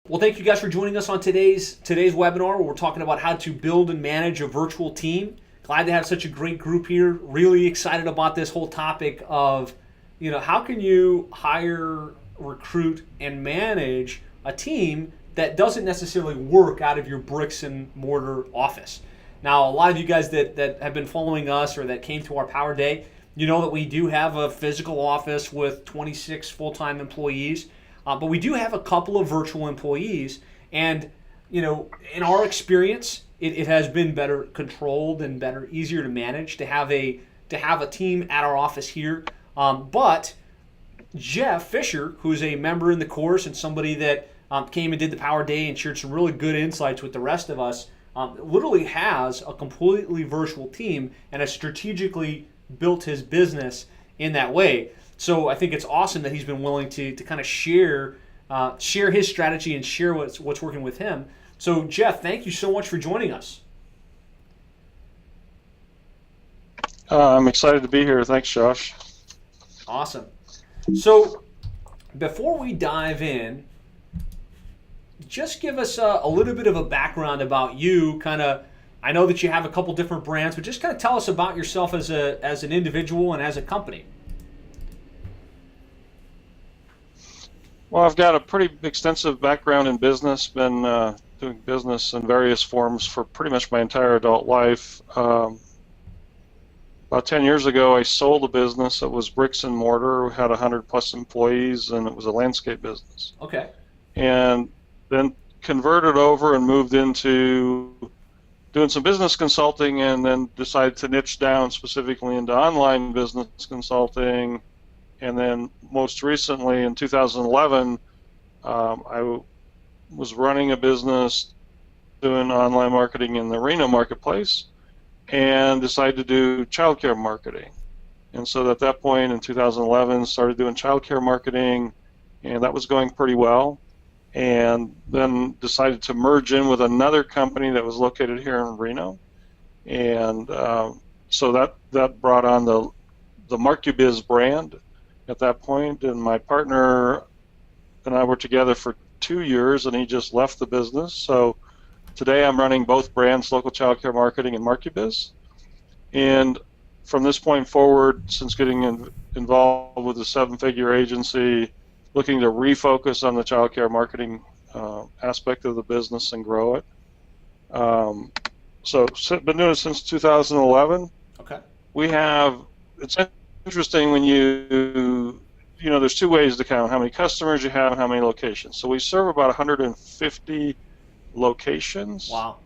Well, thank you guys for joining us on today's webinar where we're talking about how to build and manage a virtual team. Glad to have such a great group here. Really excited about this whole topic of, how can you hire, recruit, and manage a team that doesn't necessarily work out of your bricks and mortar office. Now, a lot of you guys that have been following us or that came to our Power Day, you know that we do have a physical office with 26 full-time employees. But we do have a couple of virtual employees, and in our experience, it has been better controlled and easier to manage to have a team at our office here. But Jeff Fisher, who's a member in the course and somebody that came and did the Power Day and shared some really good insights with the rest of us, literally has a completely virtual team and has strategically built his business in that way. So I think it's awesome that he's been willing to kind of share his strategy and share what's working with him. So Jeff, thank you so much for joining us. I'm excited to be here. Thanks, Josh. Awesome. So before we dive in, just give us a little bit of a background about you. I know that you have a couple different brands, but just kind of tell us about yourself as an individual and as a company. Well, I've got a pretty extensive background in business, been doing business in various forms for pretty much my entire adult life. About 10 years ago, I sold a business that was bricks and mortar. We had 100 plus employees, and it was a landscape business. Okay. And then converted over and moved into doing some business consulting, and then decided to niche down specifically into online business consulting. And then most recently in 2011, I was running a business doing online marketing in the Reno marketplace and decided to do childcare marketing. And so at that point in 2011, started doing childcare marketing, and that was going pretty well. And then decided to merge in with another company that was located here in Reno. And so that brought on the MarcuBiz brand at that point, and my partner and I were together for 2 years, and he just left the business. So today I'm running both brands, Local Childcare Marketing and MarcuBiz. And from this point forward, since getting involved with the seven-figure agency, looking to refocus on the childcare marketing aspect of the business and grow it. So been doing it since 2011. Okay. It's interesting when there's two ways to count how many customers you have and how many locations. So we serve about 150 locations. Wow.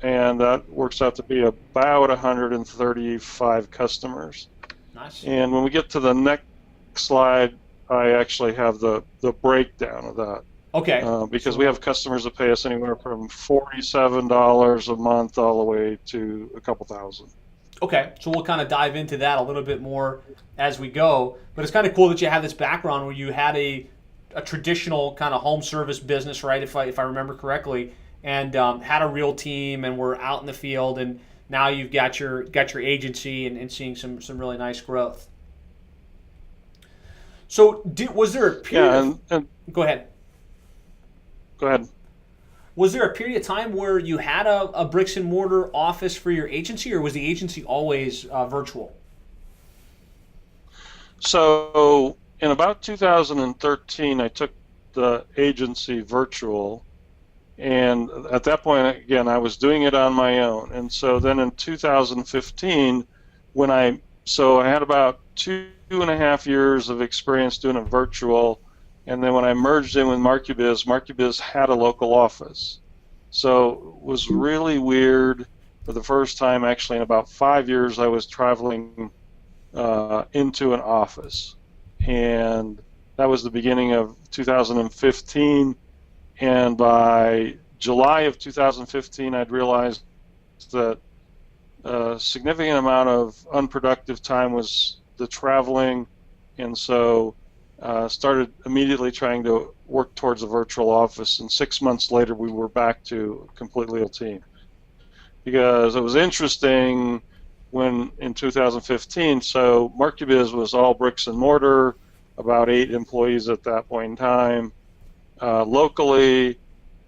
And that works out to be about 135 customers. Nice. And when we get to the next slide, I actually have the breakdown of that. Okay. Because we have customers that pay us anywhere from $47 a month all the way to a couple thousand. Okay, so we'll kind of dive into that a little bit more as we go. But it's kind of cool that you have this background where you had a traditional kind of home service business, right? If I remember correctly, and had a real team and were out in the field, and now you've got your agency and seeing some really nice growth. So was there a period? Yeah, go ahead. Go ahead. Was there a period of time where you had a bricks and mortar office for your agency, or was the agency always virtual? So in about 2013, I took the agency virtual, and at that point, again, I was doing it on my own. And so then in 2015, I had about 2.5 years of experience doing it virtual. And then when I merged in with MarcuBiz had a local office. So it was really weird. For the first time, actually, in about 5 years, I was traveling into an office. And that was the beginning of 2015. And by July of 2015, I'd realized that a significant amount of unproductive time was the traveling. And so started immediately trying to work towards a virtual office, and 6 months later we were back to a completely real team. Because it was interesting when in 2015, so MarcuBiz was all bricks and mortar, about 8 employees at that point in time. Locally,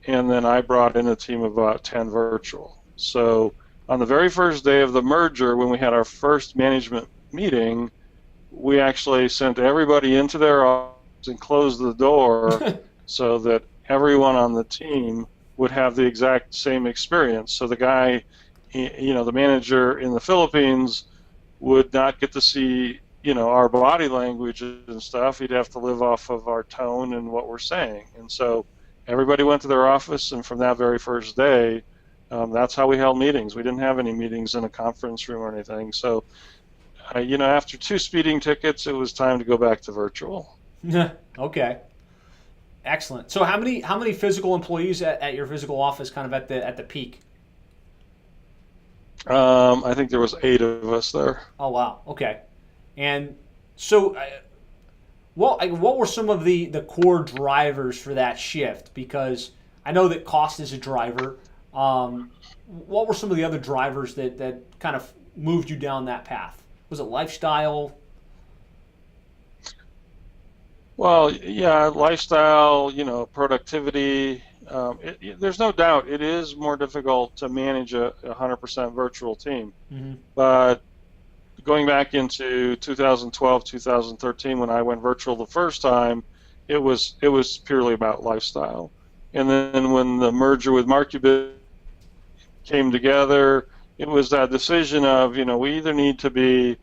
and then I brought in a team of about 10 virtual. So on the very first day of the merger, when we had our first management meeting, we actually sent everybody into their office and closed the door so that everyone on the team would have the exact same experience. So the guy, the manager in the Philippines would not get to see, our body language and stuff. He'd have to live off of our tone and what we're saying. And so everybody went to their office, and from that very first day, that's how we held meetings. We didn't have any meetings in a conference room or anything. So, after 2 speeding tickets, it was time to go back to virtual. Okay. Excellent. So how many physical employees at your physical office kind of at the peak? I think there was 8 of us there. Oh, wow. Okay. And so what were some of the core drivers for that shift? Because I know that cost is a driver. What were some of the other drivers that kind of moved you down that path? Was it lifestyle? Well, yeah, lifestyle, productivity. There's no doubt it is more difficult to manage a 100% virtual team. Mm-hmm. But going back into 2012, 2013, when I went virtual the first time, it was purely about lifestyle. And then when the merger with Markubit came together, it was that decision of, we either need to be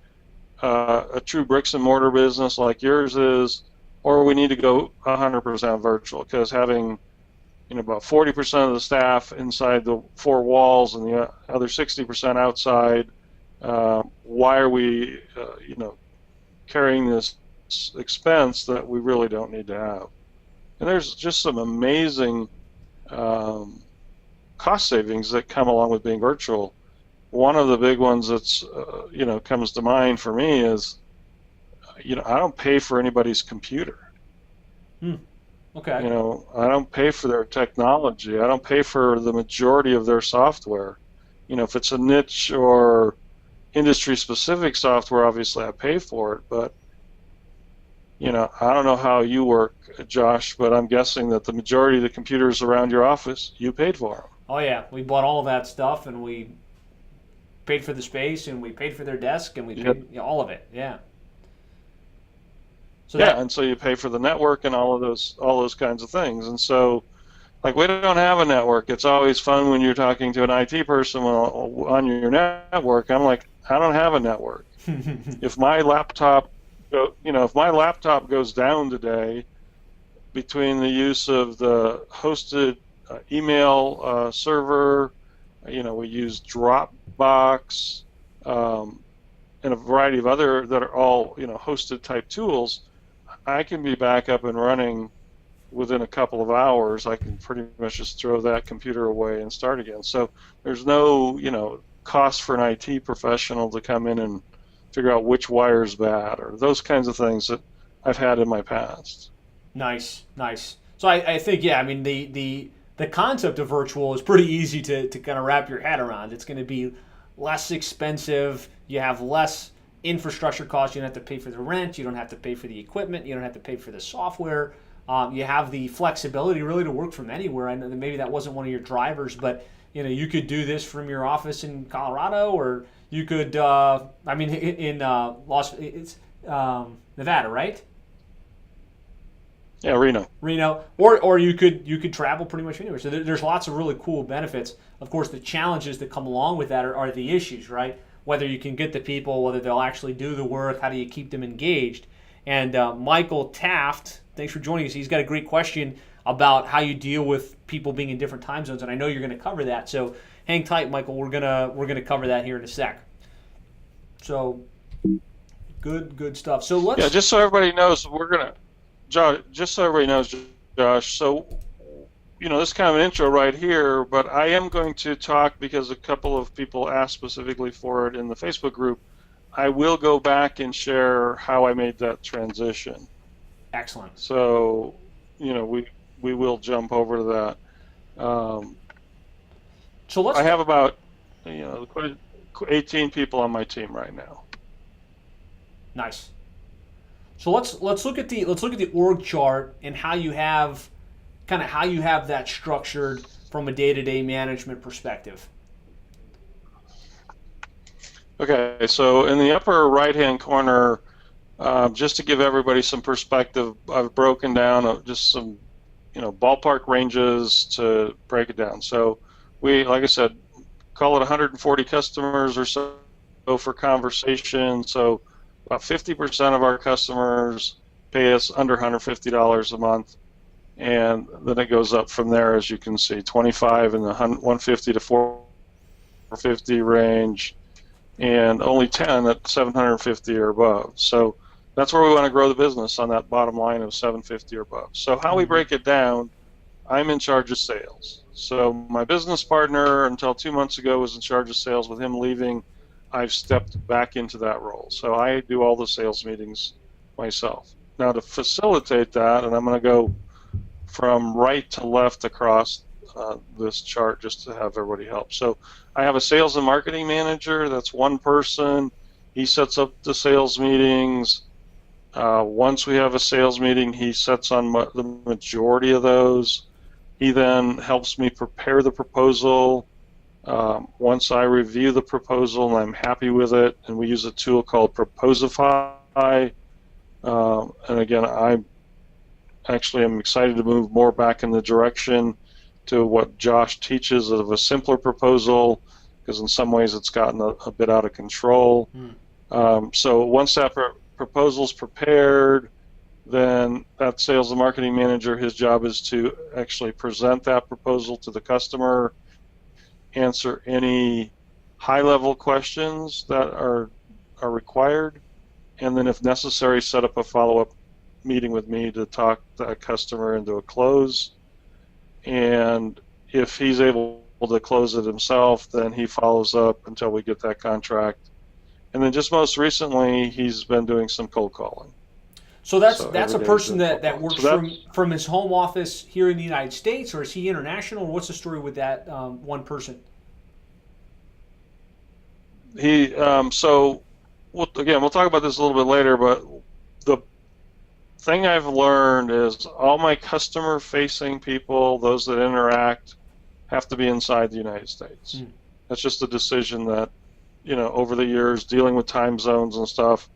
a true bricks and mortar business like yours is, or we need to go 100% virtual, because having about 40% of the staff inside the 4 walls and the other 60% outside, why are we carrying this expense that we really don't need to have? And there's just some amazing cost savings that come along with being virtual. One of the big ones that's comes to mind for me is I don't pay for anybody's computer. Okay. I don't pay for their technology. I don't pay for the majority of their software. If it's a niche or industry-specific software, obviously I pay for it. But I don't know how you work, Josh, but I'm guessing that the majority of the computers around your office, you paid for them. Oh yeah, we bought all of that stuff, and we paid for the space, and we paid for their desk, and we paid all of it. Yeah. So and so you pay for the network and all those kinds of things. And so, like, we don't have a network. It's always fun when you're talking to an IT person on your network. I'm like, I don't have a network. If my laptop, goes down today, between the use of the hosted email server, we use Dropbox, and a variety of other that are all hosted type tools. I can be back up and running within a couple of hours. I can pretty much just throw that computer away and start again. So there's no cost for an IT professional to come in and figure out which wire's bad, or those kinds of things that I've had in my past. Nice. So I think, the concept of virtual is pretty easy to kind of wrap your head around. It's going to be less expensive. You have less infrastructure costs. You don't have to pay for the rent. You don't have to pay for the equipment. You don't have to pay for the software. You have the flexibility really to work from anywhere. I know that maybe that wasn't one of your drivers, but you could do this from your office in Colorado, or you could, in Nevada, right? Yeah, Reno, or you could travel pretty much anywhere. So there's lots of really cool benefits. Of course, the challenges that come along with that are the issues, right? Whether you can get the people, whether they'll actually do the work, how do you keep them engaged? And Michael Taft, thanks for joining us. He's got a great question about how you deal with people being in different time zones, and I know you're going to cover that. So hang tight, Michael. We're gonna cover that here in a sec. So good stuff. So let's just so everybody knows, Josh. So this is kind of an intro right here, but I am going to talk, because a couple of people asked specifically for it in the Facebook group. I will go back and share how I made that transition. Excellent. So, we will jump over to that. I have about 18 people on my team right now. Nice. So let's look at the org chart and how you have kind of how you have that structured from a day-to-day management perspective. Okay, so in the upper right-hand corner, just to give everybody some perspective, I've broken down just some, ballpark ranges to break it down. So we, like I said, call it 140 customers or so for conversation. So about 50% of our customers pay us under $150 a month, and then it goes up from there, as you can see, 25 in the 150 to 450 range, and only 10 at 750 or above. So that's where we want to grow the business, on that bottom line of 750 or above. So how we break it down, I'm in charge of sales. So my business partner until 2 months ago was in charge of sales. With him leaving, I've stepped back into that role. So I do all the sales meetings myself. Now to facilitate that, and I'm going to go from right to left across this chart just to have everybody help. So I have a sales and marketing manager. That's one person. He sets up the sales meetings. Once we have a sales meeting, he sets on the majority of those. He then helps me prepare the proposal. Once I review the proposal and I'm happy with it, and we use a tool called Proposify, and again, I'm excited to move more back in the direction to what Josh teaches of a simpler proposal, because in some ways it's gotten a bit out of control. So once that proposal's prepared, then that sales and marketing manager, his job is to actually present that proposal to the customer, answer any high-level questions that are required, and then if necessary, set up a follow-up meeting with me to talk that customer into a close. And if he's able to close it himself, then he follows up until we get that contract. And then just most recently, he's been doing some cold calling. So that's a person that works from his home office here in the United States, or is he international? Or what's the story with that one person? We'll talk about this a little bit later, but the thing I've learned is all my customer-facing people, those that interact, have to be inside the United States. That's just a decision that, over the years, dealing with time zones and stuff,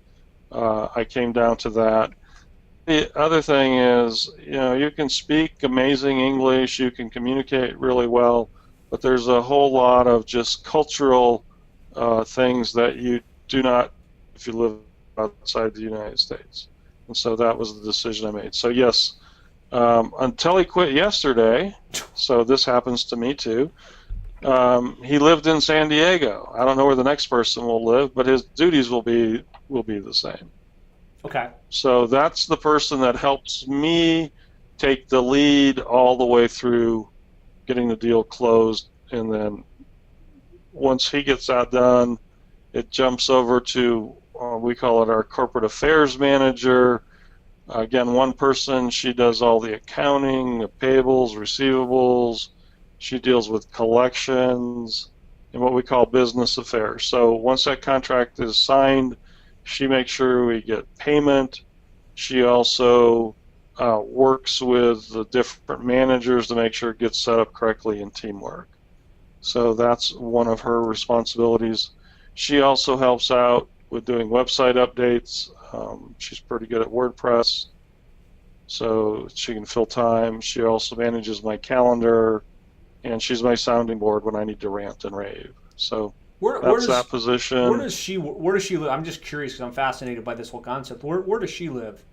I came down to that. The other thing is, you can speak amazing English, you can communicate really well, but there's a whole lot of just cultural things that you do not if you live outside the United States. And so that was the decision I made. So yes, until he quit yesterday, so this happens to me too, he lived in San Diego. I don't know where the next person will live, but his duties will be the same. Okay. So that's the person that helps me take the lead all the way through getting the deal closed, and then once he gets that done, it jumps over to we call it our corporate affairs manager. Again, one person, she does all the accounting, the payables, receivables. She deals with collections and what we call business affairs. So once that contract is signed, she makes sure we get payment. She also works with the different managers to make sure it gets set up correctly in teamwork. So that's one of her responsibilities. She also helps out with doing website updates. She's pretty good at WordPress, so she can fill time. She also manages my calendar, and she's my sounding board when I need to rant and rave. So that's that position. Where does she live? I'm just curious because I'm fascinated by this whole concept. Where does she live?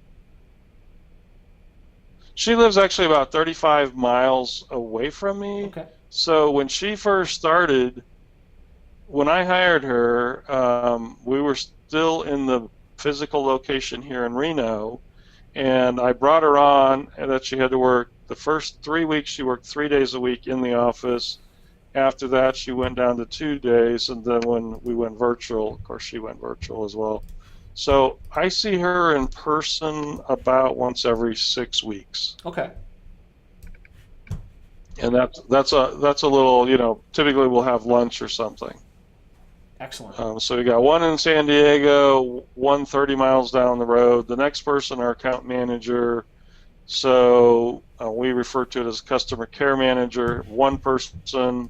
She lives actually about 35 miles away from me. Okay. So when she first started, when I hired her, we were still in the physical location here in Reno, and I brought her on and that she had to work the first 3 weeks. She worked 3 days a week in the office. After that, she went down to 2 days, and then when we went virtual, of course, she went virtual as well. So I see her in person about once every 6 weeks. Okay. And that's a little, typically we'll have lunch or something. Excellent. So we got one in San Diego, one 30 miles down the road. The next person, our account manager, So we refer to it as customer care manager. One person.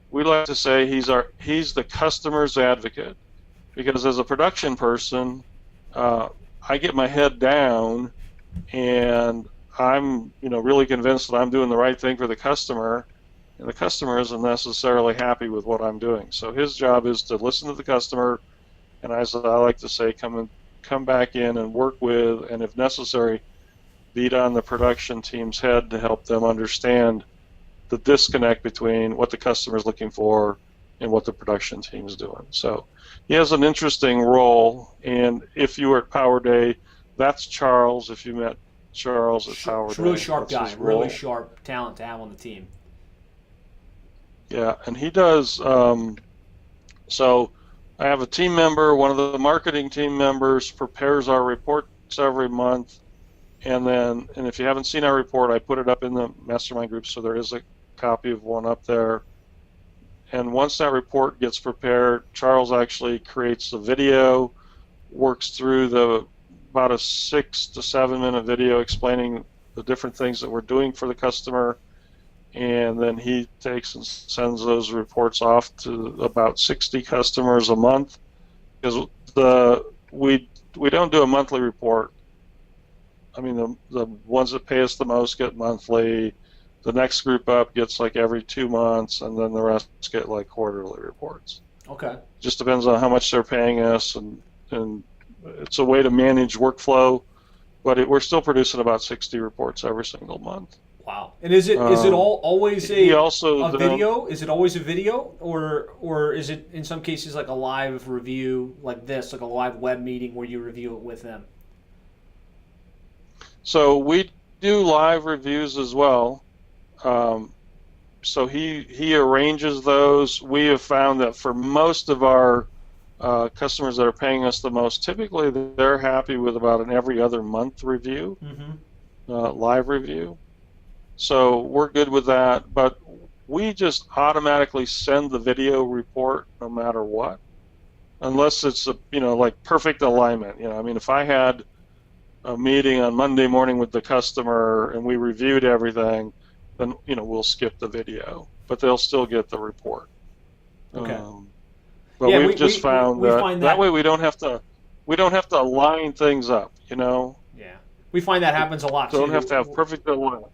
We like to say he's the customer's advocate, because as a production person, I get my head down, and I'm really convinced that I'm doing the right thing for the customer, and the customer isn't necessarily happy with what I'm doing. So his job is to listen to the customer, and as I like to say, come back in and work with, and if necessary, beat on the production team's head to help them understand the disconnect between what the customer is looking for and what the production team is doing. So he has an interesting role, and if you were at Power Day, that's Charles. If you met Charles at Power Day, really sharp guy, role. really sharp talent to have on the team. Yeah, and he does. So I have a team member. One of the marketing team members prepares our reports every month, and if you haven't seen our report, I put it up in the mastermind group, so there is a copy of one up there. And once that report gets prepared, Charles actually creates the video, works through about a 6 to 7 minute video explaining the different things that we're doing for the customer, and then he takes and sends those reports off to about 60 customers a month, because we don't do a monthly report. I mean, the ones that pay us the most get monthly. The next group up gets like every 2 months, and then the rest get like quarterly reports. Okay. Just depends on how much they're paying us, and it's a way to manage workflow, but we're still producing about 60 reports every single month. Wow. And is it always a video? Is it always a video, or is it in some cases like a live review like this, like a live web meeting where you review it with them? So we do live reviews as well. So he arranges those. We have found that for most of our customers that are paying us the most, typically they're happy with about an every other month review, live review. So we're good with that, but we just automatically send the video report no matter what, unless it's like perfect alignment. I mean, if I had a meeting on Monday morning with the customer and we reviewed everything, then we'll skip the video, but they'll still get the report. Okay. But yeah, we've just found that way we don't have to align things up. Yeah, we find that happens a lot. Don't have to have perfect alignment.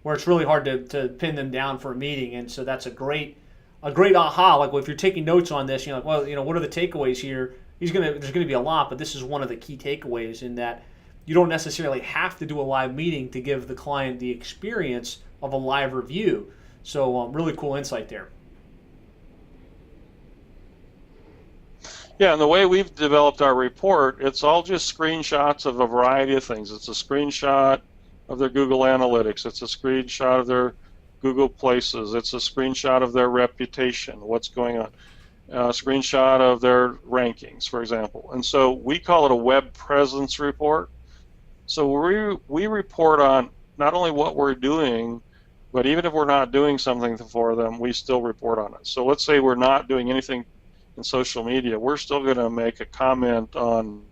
Where it's really hard to pin them down for a meeting, and so that's a great aha. Like, well, if you're taking notes on this, you're like, well, what are the takeaways here? There's gonna be a lot, but this is one of the key takeaways in that you don't necessarily have to do a live meeting to give the client the experience of a live review. So really cool insight there. Yeah, and the way we've developed our report, it's all just screenshots of a variety of things. It's a screenshot of their Google Analytics. It's a screenshot of their Google Places. It's a screenshot of their reputation, what's going on. A screenshot of their rankings, for example. And so we call it a web presence report. So we report on not only what we're doing, but even if we're not doing something for them, we still report on it. So let's say we're not doing anything in social media, we're still going to make a comment on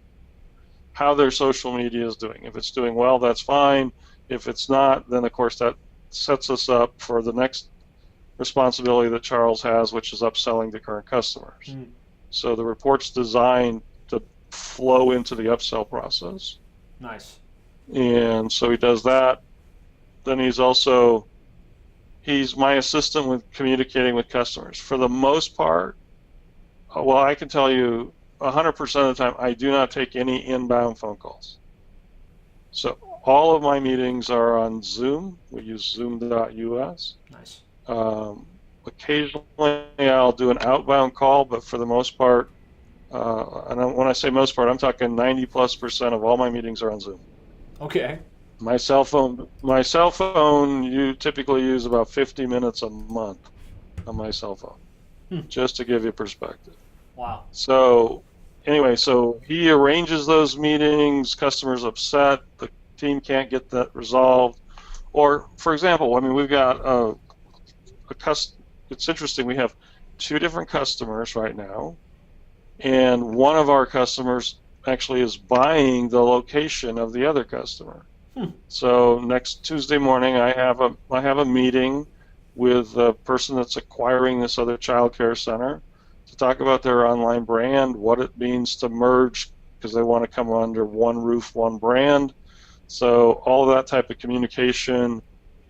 how their social media is doing. If it's doing well, that's fine. If it's not, then of course that sets us up for the next responsibility that Charles has, which is upselling to current customers. So the report's designed to flow into the upsell process. Nice. And so he does that. Then he's my assistant with communicating with customers. For the most part, well, I can tell you 100% of the time, I do not take any inbound phone calls. So all of my meetings are on Zoom. We use zoom.us. Nice. Occasionally I'll do an outbound call, but for the most part, and when I say most part, I'm talking 90+% of all my meetings are on Zoom. Okay. My cell phone, you typically use about 50 minutes a month on my cell phone, just to give you perspective. Wow. So anyway, so he arranges those meetings, customer's upset, the team can't get that resolved. Or, for example, I mean, we've got it's interesting, we have 2 different customers right now, and one of our customers actually is buying the location of the other customer. So next Tuesday morning, I have a meeting with the person that's acquiring this other child care center to talk about their online brand, what it means to merge, because they want to come under one roof, one brand. So all of that type of communication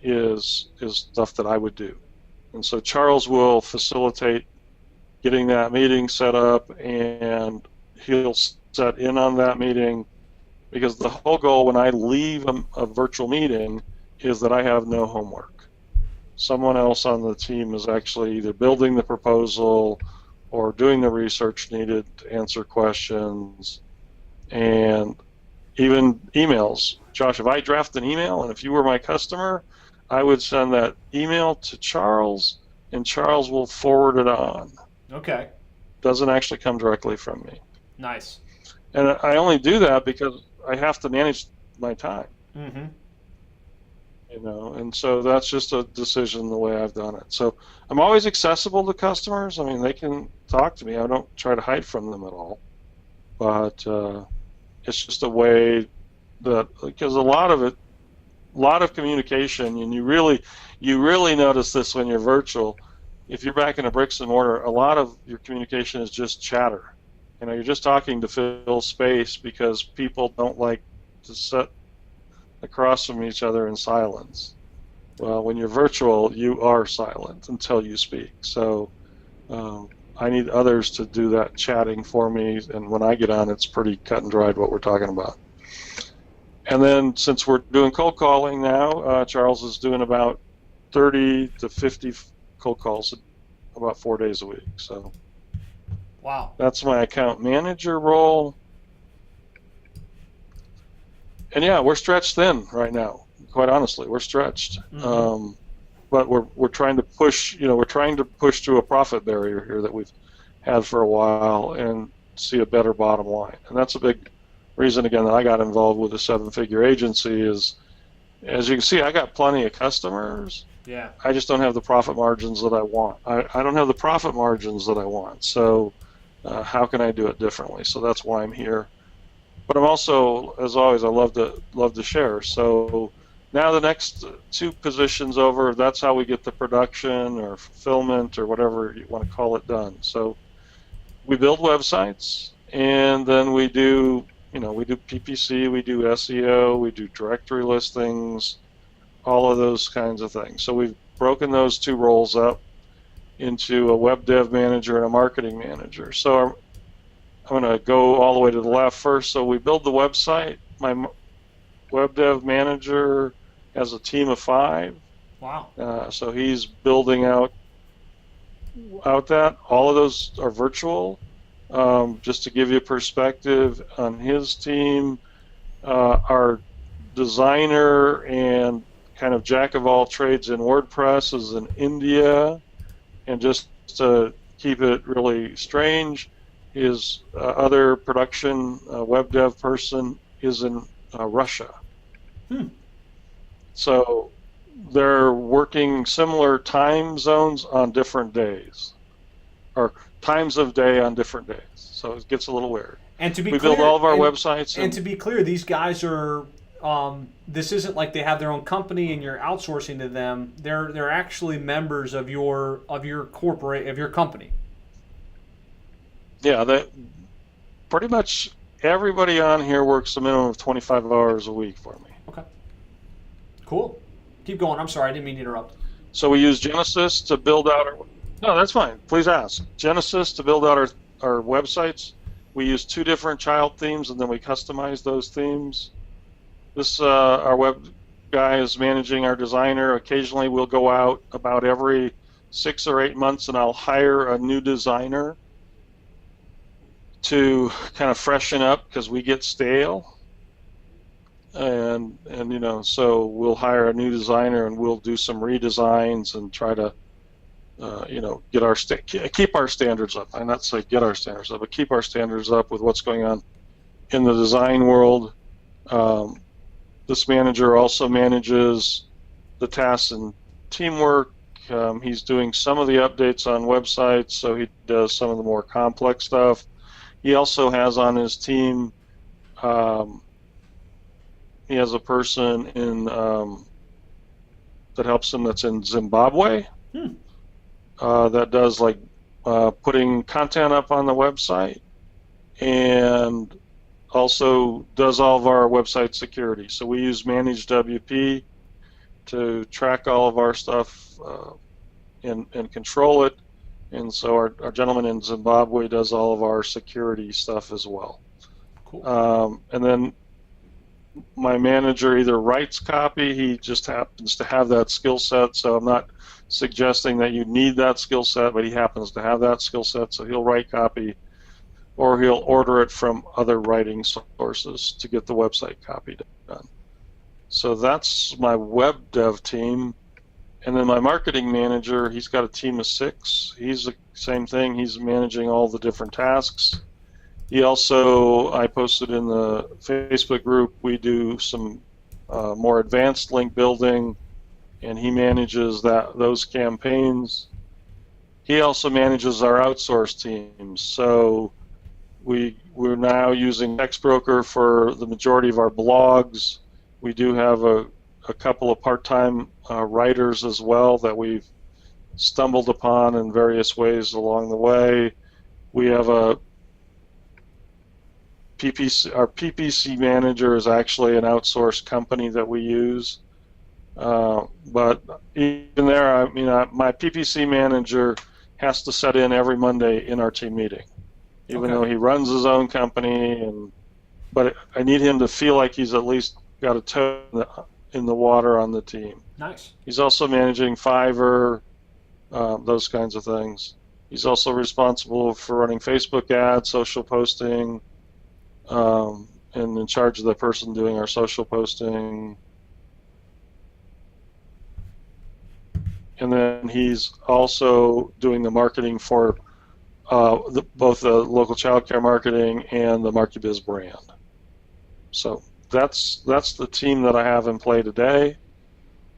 is stuff that I would do. And so Charles will facilitate getting that meeting set up, and he'll set in on that meeting, because the whole goal when I leave a virtual meeting is that I have no homework. Someone else on the team is actually either building the proposal or doing the research needed to answer questions, and even emails. Josh, if I draft an email and if you were my customer, I would send that email to Charles, and Charles will forward it on. Okay. Doesn't actually come directly from me. Nice. And I only do that because I have to manage my time. Mm-hmm. And so that's just a decision the way I've done it. So I'm always accessible to customers. I mean, they can talk to me. I don't try to hide from them at all. But it's just a way that, because a lot of communication, and you really notice this when you're virtual. If you're back in a bricks and mortar, a lot of your communication is just chatter. You're just talking to fill space because people don't like to sit across from each other in silence. Well, when you're virtual, you are silent until you speak. So I need others to do that chatting for me, and when I get on, it's pretty cut and dried what we're talking about. And then since we're doing cold calling now, Charles is doing about 30 to 50 cold calls about 4 days a week. So wow, that's my account manager role. And yeah, we're stretched thin right now. Quite honestly, we're stretched. Mm-hmm. But we're trying to push. We're trying to push through a profit barrier here that we've had for a while and see a better bottom line. And that's a big reason, again, that I got involved with a 7-figure agency. Is, as you can see, I got plenty of customers. Yeah. I just don't have the profit margins that I want. I don't have the profit margins that I want. So how can I do it differently? So that's why I'm here. But I'm also, as always, I love to share. So now the next 2 positions over, that's how we get the production or fulfillment or whatever you want to call it done. So we build websites, and then we do PPC, we do SEO, we do directory listings, all of those kinds of things. So we've broken those 2 roles up into a web dev manager and a marketing manager. So I'm going to go all the way to the left first. So we build the website. My web dev manager has a team of 5. Wow. So he's building out that. All of those are virtual. Just to give you a perspective on his team, our designer and kind of jack of all trades in WordPress is in India, and just to keep it really strange, his other production web dev person is in Russia. So they're working similar time zones on different days, or times of day on different days. So it gets a little weird. And to be we clear, build all of our websites. And to be clear, these guys are. This isn't like they have their own company and you're outsourcing to them. They're actually members of your company. Yeah, that pretty much everybody on here works a minimum of 25 hours a week for me. Okay. Cool. Keep going. I'm sorry, I didn't mean to interrupt. So we use Genesis to build out our. No, that's fine. Please ask. Genesis to build out our websites. We use 2 different child themes, and then we customize those themes. This our web guy is managing our designer. Occasionally we'll go out about every 6 or 8 months, and I'll hire a new designer to kind of freshen up because we get stale. And so we'll hire a new designer, and we'll do some redesigns and try to keep our standards up. I'm not saying get our standards up, but keep our standards up with what's going on in the design world. This manager also manages the tasks and teamwork. He's doing some of the updates on websites, so he does some of the more complex stuff. He also has on his team He has a person in that helps him that's in Zimbabwe that does like putting content up on the website, and also does all of our website security. So we use Managed WP to track all of our stuff and control it. And so our gentleman in Zimbabwe does all of our security stuff as well. Cool. And then my manager either writes copy, he just happens to have that skill set, so I'm not suggesting that you need that skill set, but he happens to have that skill set, so he'll write copy, or he'll order it from other writing sources to get the website copy done. So that's my web dev team. And then my marketing manager, he's got a team of 6. He's the same thing. He's managing all the different tasks. He also, I posted in the Facebook group, we do some more advanced link building, and he manages those campaigns. He also manages our outsourced teams. So we're now using TextBroker for the majority of our blogs. We do have a couple of part-time writers as well that we've stumbled upon in various ways along the way. We have a PPC. Our PPC manager is actually an outsourced company that we use. But even there, I mean, my PPC manager has to set in every Monday in our team meeting, even though he runs his own company. But I need him to feel like he's at least got a toe in the water on the team. Nice. He's also managing Fiverr, those kinds of things. He's also responsible for running Facebook ads, social posting, and in charge of the person doing our social posting. And then he's also doing the marketing for both the local childcare marketing and the MarkeBiz brand. So that's the team that I have in play today.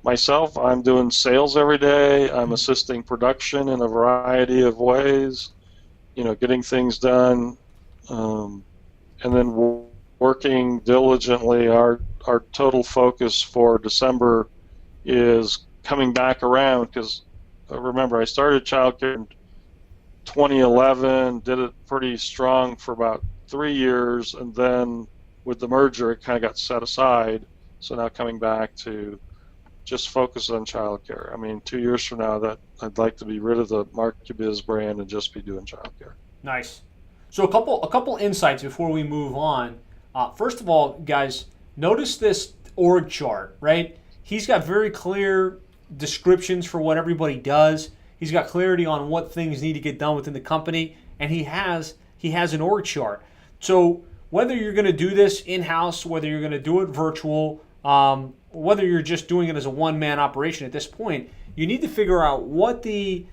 Myself, I'm doing sales every day. I'm assisting production in a variety of ways, getting things done, and then working diligently. Our total focus for December is coming back around, because remember, I started childcare in 2011, did it pretty strong for about 3 years, and then with the merger, it kind of got set aside. So now coming back to just focus on childcare. I mean, 2 years from now, that I'd like to be rid of the MarkeBiz brand and just be doing childcare. Nice. So a couple insights before we move on. First of all, guys, notice this org chart, right? He's got very clear descriptions for what everybody does. He's got clarity on what things need to get done within the company, and he has an org chart. So whether you're going to do this in-house, whether you're going to do it virtual, whether you're just doing it as a one-man operation at this point, you need to figure out what the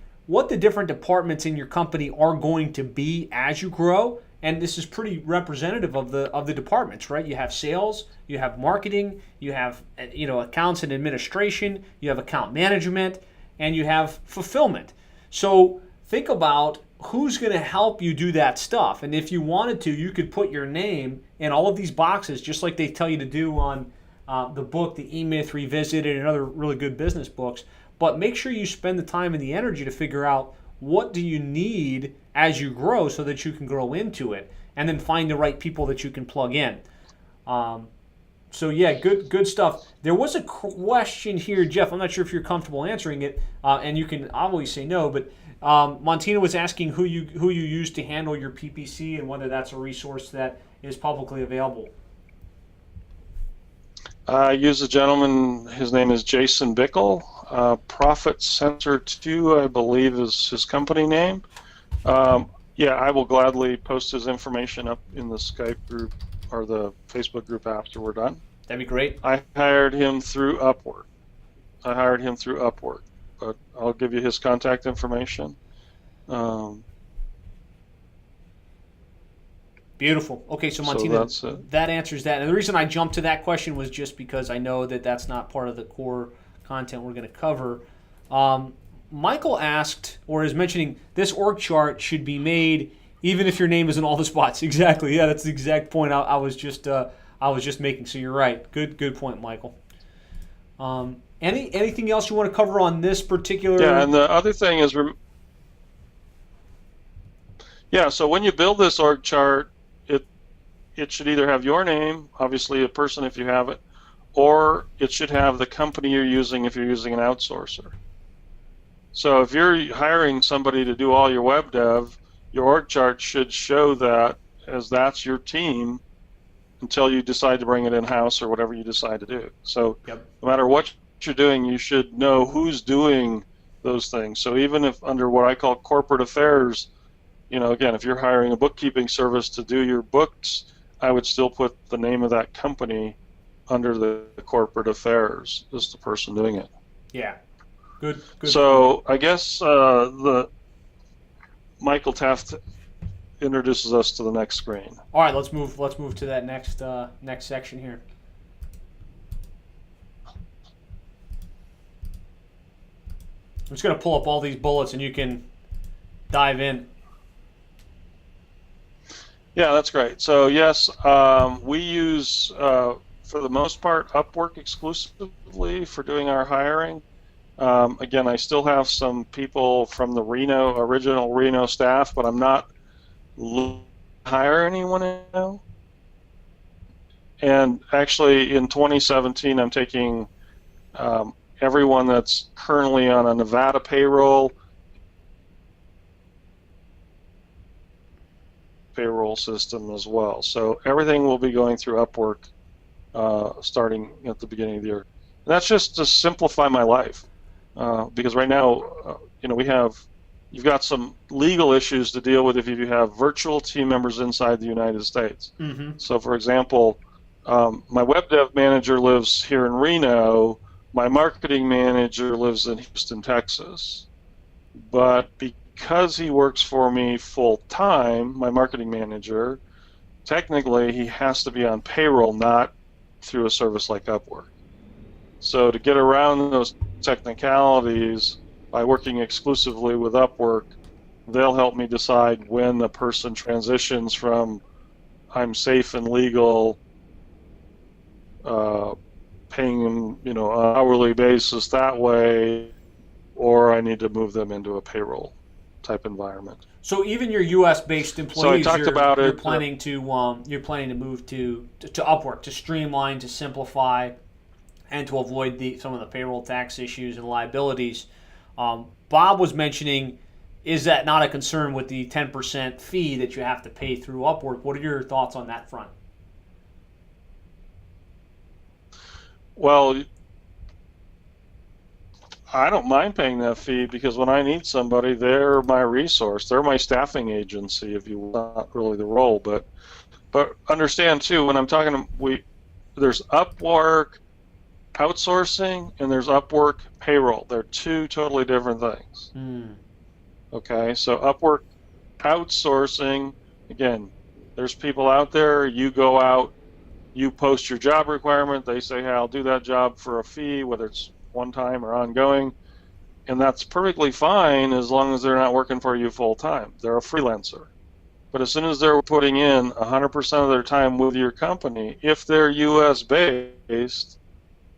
different departments in your company are going to be as you grow. And this is pretty representative of the departments, right? You have sales, you have marketing, you have accounts and administration, you have account management, and you have fulfillment. So think about who's going to help you do that stuff. And if you wanted to, you could put your name in all of these boxes, just like they tell you to do on the book, The E-Myth Revisited, and other really good business books. But make sure you spend the time and the energy to figure out what do you need as you grow so that you can grow into it, and then find the right people that you can plug in. So yeah, good stuff. There was a question here, Jeff. I'm not sure if you're comfortable answering it, and you can always say no, but Montina was asking who you use to handle your PPC and whether that's a resource that is publicly available. I use a gentleman, his name is Jason Bickle. Profit Center 2, I believe, is his company name. Yeah, I will gladly post his information up in the Skype group or the Facebook group after we're done. That'd be great. I hired him through Upwork. But I'll give you his contact information. Beautiful. Okay, so Montina, so that answers that. And the reason I jumped to that question was just because I know that that's not part of the core content we're going to cover. Michael asked, or is mentioning, this org chart should be made even if your name is in all the spots. Exactly. Yeah, that's the exact point I was just I was just making. So you're right. Good point, Michael. Anything else you want to cover on this particular? Yeah, and the other thing is, so when you build this org chart, it should either have your name, obviously a person if you have it, or it should have the company you're using if you're using an outsourcer. So if you're hiring somebody to do all your web dev, your org chart should show that, as that's your team until you decide to bring it in-house or whatever you decide to do. So no matter what you're doing, you should know who's doing those things. So even if under what I call corporate affairs, again, if you're hiring a bookkeeping service to do your books, I would still put the name of that company under the corporate affairs as the person doing it. Yeah. Good. So I guess the Michael Taft introduces us to the next screen. All right, let's move to that next section here. I'm just going to pull up all these bullets and you can dive in. Yeah, that's great. So yes, we use, for the most part, Upwork exclusively for doing our hiring. Again, I still have some people from the original Reno staff, but I'm not hire anyone now. And actually, in 2017, I'm taking everyone that's currently on a Nevada payroll system as well. So everything will be going through Upwork starting at the beginning of the year. And that's just to simplify my life, because right now, you've got some legal issues to deal with if you have virtual team members inside the United States. Mm-hmm. So, for example, my web dev manager lives here in Reno. My marketing manager lives in Houston, Texas. But because he works for me full time, my marketing manager, technically he has to be on payroll, not through a service like Upwork. So to get around those technicalities, by working exclusively with Upwork, they'll help me decide when the person transitions from I'm safe and legal, paying them, on an hourly basis that way, or I need to move them into a payroll type environment. So even your U.S.-based employees, you're planning to move to Upwork to streamline, to simplify, and to avoid some of the payroll tax issues and liabilities. Bob was mentioning, is that not a concern with the 10% fee that you have to pay through Upwork? What are your thoughts on that front? Well, I don't mind paying that fee because when I need somebody, they're my resource. They're my staffing agency, if you will. Not really the role, but understand too, when I'm talking, there's Upwork outsourcing and there's Upwork payroll. They're two totally different things. Okay, so Upwork outsourcing, again, there's people out there, you go out, you post your job requirement, they say, hey, I'll do that job for a fee, whether it's one time or ongoing, and that's perfectly fine as long as they're not working for you full time. They're a freelancer. But as soon as they're putting in 100% of their time with your company, if they're US based,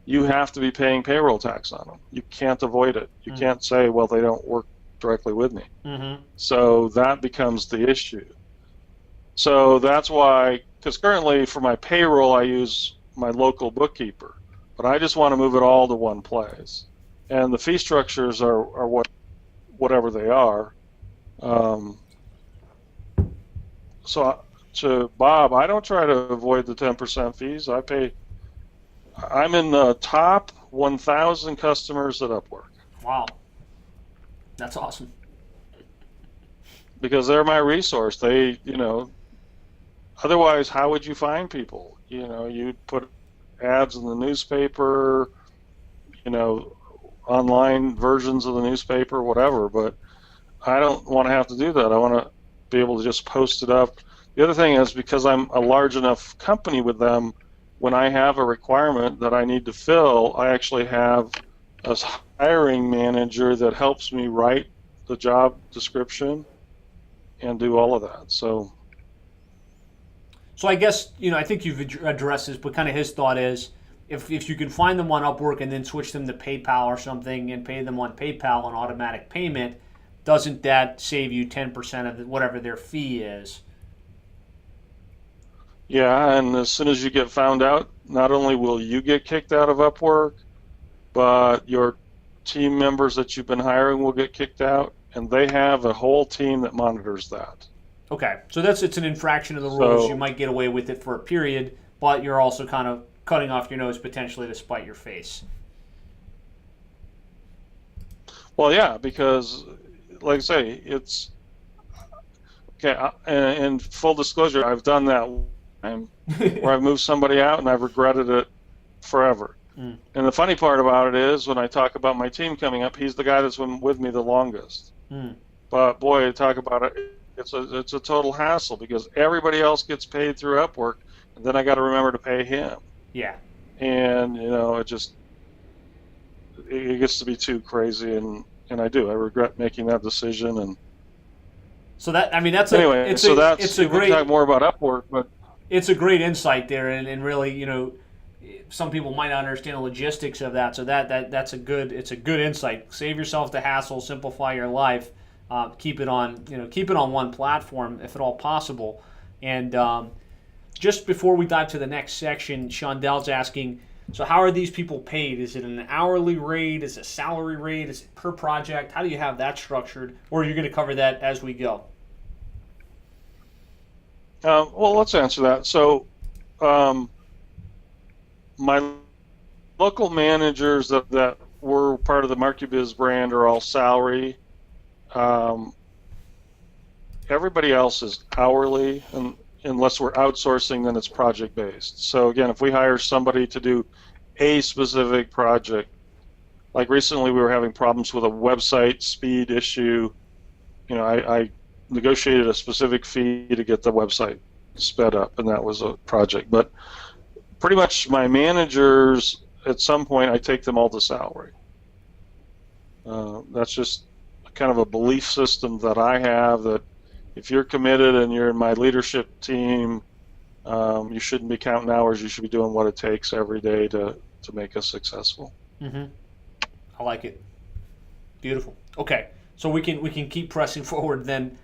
you have to be paying payroll tax on them. You can't avoid it. You can't say, well, they don't work directly with me. Mm-hmm. So that becomes the issue. So that's why, because currently for my payroll I use my local bookkeeper, but I just want to move it all to one place. And the fee structures are whatever they are. So to Bob, I don't try to avoid the 10% fees. I'm in the top 1,000 customers at Upwork. Wow. That's awesome. Because they're my resource. They, otherwise, how would you find people? You'd put ads in the newspaper, online versions of the newspaper, whatever, but I don't want to have to do that. I want to be able to just post it up. The other thing is, because I'm a large enough company with them, when I have a requirement that I need to fill, I actually have a hiring manager that helps me write the job description and do all of that. So So I guess, I think you've addressed this, but kind of his thought is if you can find them on Upwork and then switch them to PayPal or something and pay them on PayPal on automatic payment, doesn't that save you 10% of whatever their fee is? Yeah, and as soon as you get found out, not only will you get kicked out of Upwork, but your team members that you've been hiring will get kicked out, and they have a whole team that monitors that. Okay, so it's an infraction of the rules. So, You might get away with it for a period, but you're also kind of cutting off your nose potentially to spite your face. well, yeah, because like I say, it's okay. And full disclosure, I've done that time where I've moved somebody out and I've regretted it forever. Mm. And the funny part about it is when I talk about my team coming up, he's the guy that's been with me the longest. Mm. But boy, talk about it. It's a total hassle because everybody else gets paid through Upwork, and then I got to remember to pay him. Yeah. And it gets to be too crazy, and I regret making that decision. And So that's anyway, it's that's a we can great talk more about Upwork, but it's a great insight there, and really, some people might not understand the logistics of that. So that's a good insight. Save yourself the hassle, simplify your life, keep it on one platform if at all possible. And just before we dive to the next section, Shondell's asking, so how are these people paid? Is it an hourly rate? Is it a salary rate? Is it per project? How do you have that structured? Or are you going to cover that as we go? well, let's answer that. So, my local managers that were part of the MarketBiz brand are all salary. Everybody else is hourly, and unless we're outsourcing, then it's project based. So again, if we hire somebody to do a specific project, like recently we were having problems with a website speed issue, I negotiated a specific fee to get the website sped up, and that was a project. But pretty much my managers, at some point, I take them all to salary. That's just kind of a belief system that I have, that if you're committed and you're in my leadership team, you shouldn't be counting hours. You should be doing what it takes every day to make us successful. Mm-hmm. I like it. Beautiful. Okay, so we can keep pressing forward then.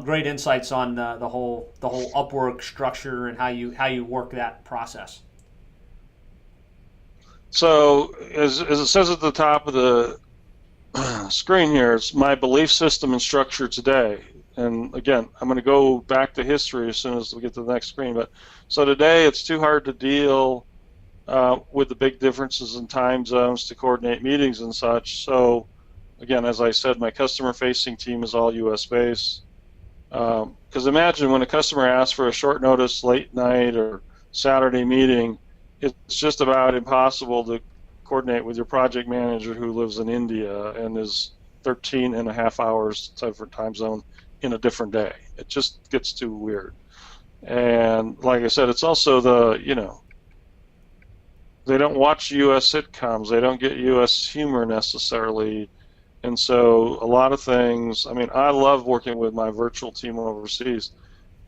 Great insights on the whole Upwork structure and how you work that process. So as it says at the top of the screen here, it's my belief system and structure today. And again, I'm going to go back to history as soon as we get to the next screen. But so today, it's too hard to deal with the big differences in time zones to coordinate meetings and such. So again, as I said, my customer-facing team is all U.S. based. Because imagine when a customer asks for a short notice, late night or Saturday meeting, it's just about impossible to coordinate with your project manager who lives in India and is 13 and a half hours different time zone in a different day. It just gets too weird. And like I said, it's also they don't watch U.S. sitcoms. They don't get U.S. humor necessarily. And so a lot of things, I love working with my virtual team overseas.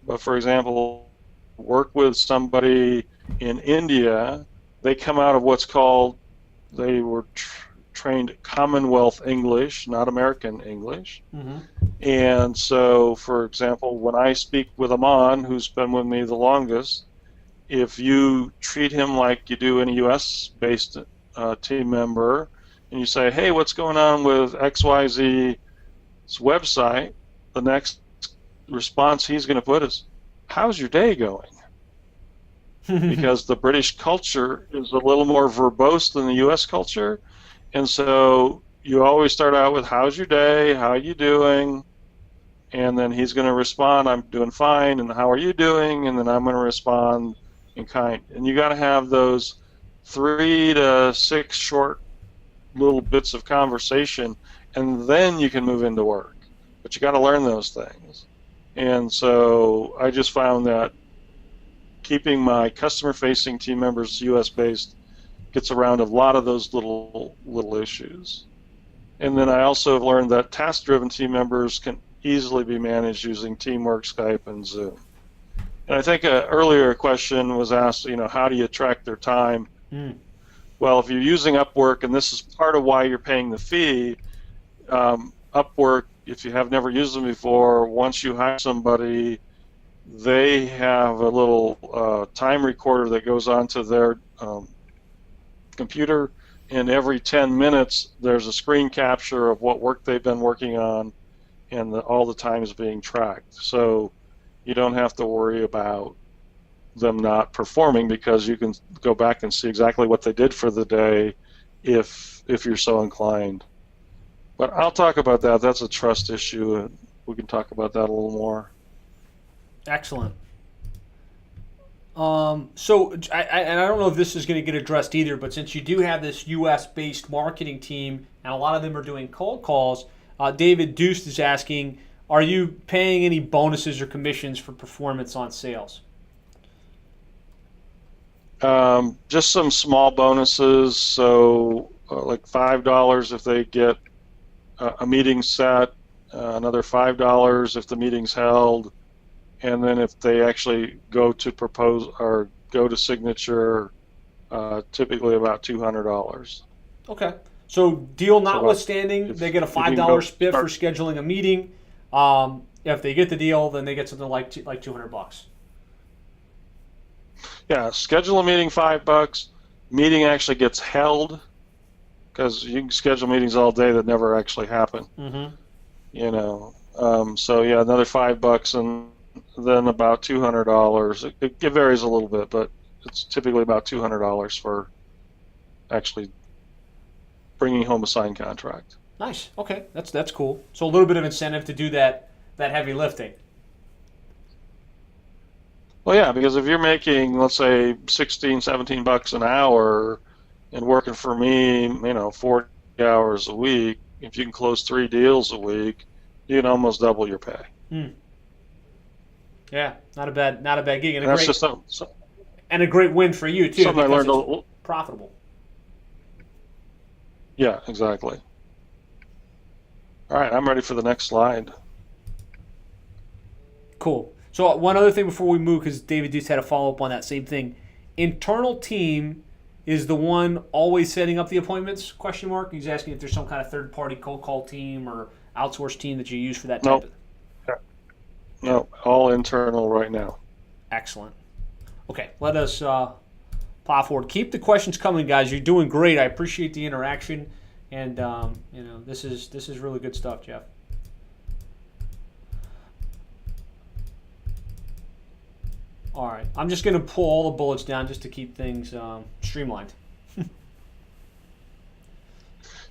But for example, work with somebody in India, they come out of what's called, they were trained Commonwealth English, not American English. Mm-hmm. And so, for example, when I speak with Aman, who's been with me the longest, if you treat him like you do any U.S.-based team member, and you say, hey, what's going on with XYZ's website, the next response he's going to put is, how's your day going? Because the British culture is a little more verbose than the U.S. culture. And so you always start out with, how's your day? How are you doing? And then he's going to respond, I'm doing fine. And how are you doing? And then I'm going to respond in kind. And you got to have those 3 to 6 short little bits of conversation, and then you can move into work. But you got to learn those things. And so I just found that keeping my customer-facing team members U.S.-based gets around a lot of those little issues. And then I also have learned that task-driven team members can easily be managed using Teamwork, Skype, and Zoom. And I think an earlier question was asked, how do you track their time? Mm. Well, if you're using Upwork, and this is part of why you're paying the fee, Upwork, if you have never used them before, once you hire somebody, they have a little time recorder that goes onto their computer, and every 10 minutes there's a screen capture of what work they've been working on, and all the time is being tracked. So you don't have to worry about them not performing, because you can go back and see exactly what they did for the day if you're so inclined. But I'll talk about that. That's a trust issue, and we can talk about that a little more. Excellent. And I don't know if this is going to get addressed either, but since you do have this U.S.-based marketing team, and a lot of them are doing cold calls, David Deuce is asking, are you paying any bonuses or commissions for performance on sales? Just some small bonuses, so like $5 if they get a meeting set, another $5 if the meeting's held, and then if they actually go to propose or go to signature, typically about $200. Okay. So deal So notwithstanding, they get a $5 spiff for scheduling a meeting. If they get the deal, then they get something like $200. Yeah, schedule a meeting, $5. Meeting actually gets held, because you can schedule meetings all day that never actually happen. Mm-hmm. So yeah, another $5, and then about $200. It varies a little bit, but it's typically about $200 for actually bringing home a signed contract. Nice. Okay, that's cool. So a little bit of incentive to do that heavy lifting. Well, yeah, because if you're making, let's say, 16, $17 an hour and working for me, 40 hours a week, if you can close 3 deals a week, you can almost double your pay. Yeah, not a bad gig, and that's just and a great win for you too. Something I learned. It's profitable. Yeah, exactly. All right, I'm ready for the next slide. Cool. So one other thing before we move, because David Deuce had a follow-up on that same thing. Internal team is the one always setting up the appointments, question mark? He's asking if there's some kind of third-party cold call team or outsourced team that you use for that type of... No, all internal right now. Excellent. Okay, let us plow forward. Keep the questions coming, guys. You're doing great. I appreciate the interaction, and this is really good stuff, Jeff. All right, I'm just going to pull all the bullets down just to keep things streamlined.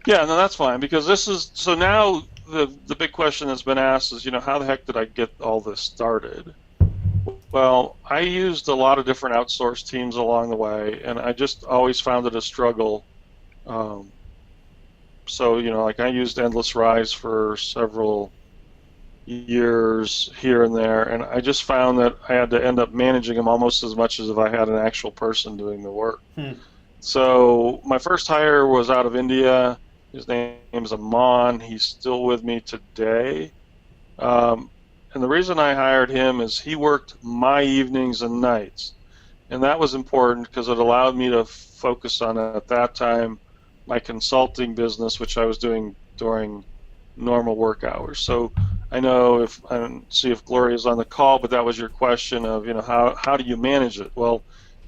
Yeah, no, that's fine, because this is, so now the big question that's been asked is, how the heck did I get all this started? Well, I used a lot of different outsourced teams along the way, and I just always found it a struggle. So, like I used Endless Rise for several years here and there, and I just found that I had to end up managing them almost as much as if I had an actual person doing the work. So my first hire was out of India. His name is Aman. He's still with me today. And the reason I hired him is he worked my evenings and nights. And that was important because it allowed me to focus on, at that time, my consulting business, which I was doing during normal work hours. So I know I don't see if Gloria's on the call, but that was your question of, how do you manage it? Well,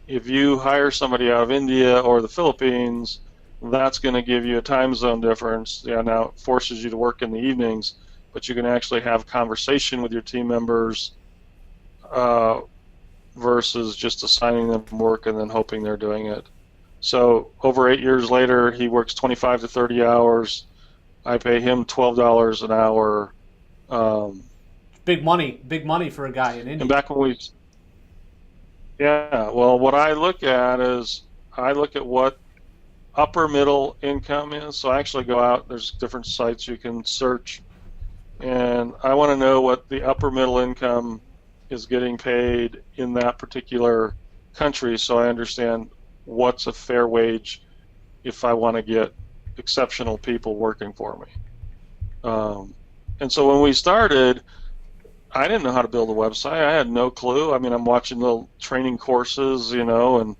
if you hire somebody out of India or the Philippines, that's going to give you a time zone difference. Yeah, now it forces you to work in the evenings, but you can actually have conversation with your team members versus just assigning them work and then hoping they're doing it. So over 8 years later, he works 25 to 30 hours. I pay him $12 an hour. Big money for a guy in India. And back when well, what I look at is I look at what upper middle income is. So I actually go out, there's different sites you can search, and I want to know what the upper middle income is getting paid in that particular country, so I understand what's a fair wage if I want to get exceptional people working for me. And so when we started, I didn't know how to build a website. I had no clue. I mean, I'm watching little training courses, and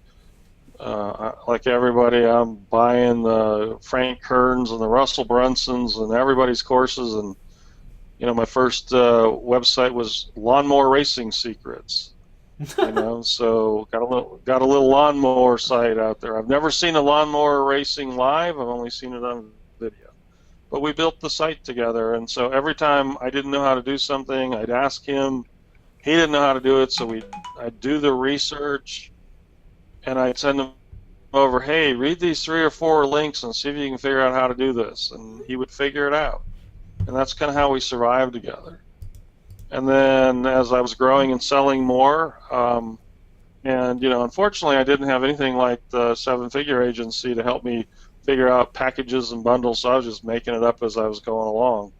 like everybody, I'm buying the Frank Kerns and the Russell Brunsons and everybody's courses. And my first website was Lawnmower Racing Secrets. So got a little lawnmower site out there. I've never seen a lawnmower racing live. I've only seen it on video. But we built the site together, and so every time I didn't know how to do something, I'd ask him. He didn't know how to do it, so I'd do the research, and I'd send him over, hey, read these 3 or 4 links and see if you can figure out how to do this. And he would figure it out. And that's kind of how we survived together. And then as I was growing and selling more, and unfortunately I didn't have anything like the 7-figure agency to help me figure out packages and bundles, so I was just making it up as I was going along.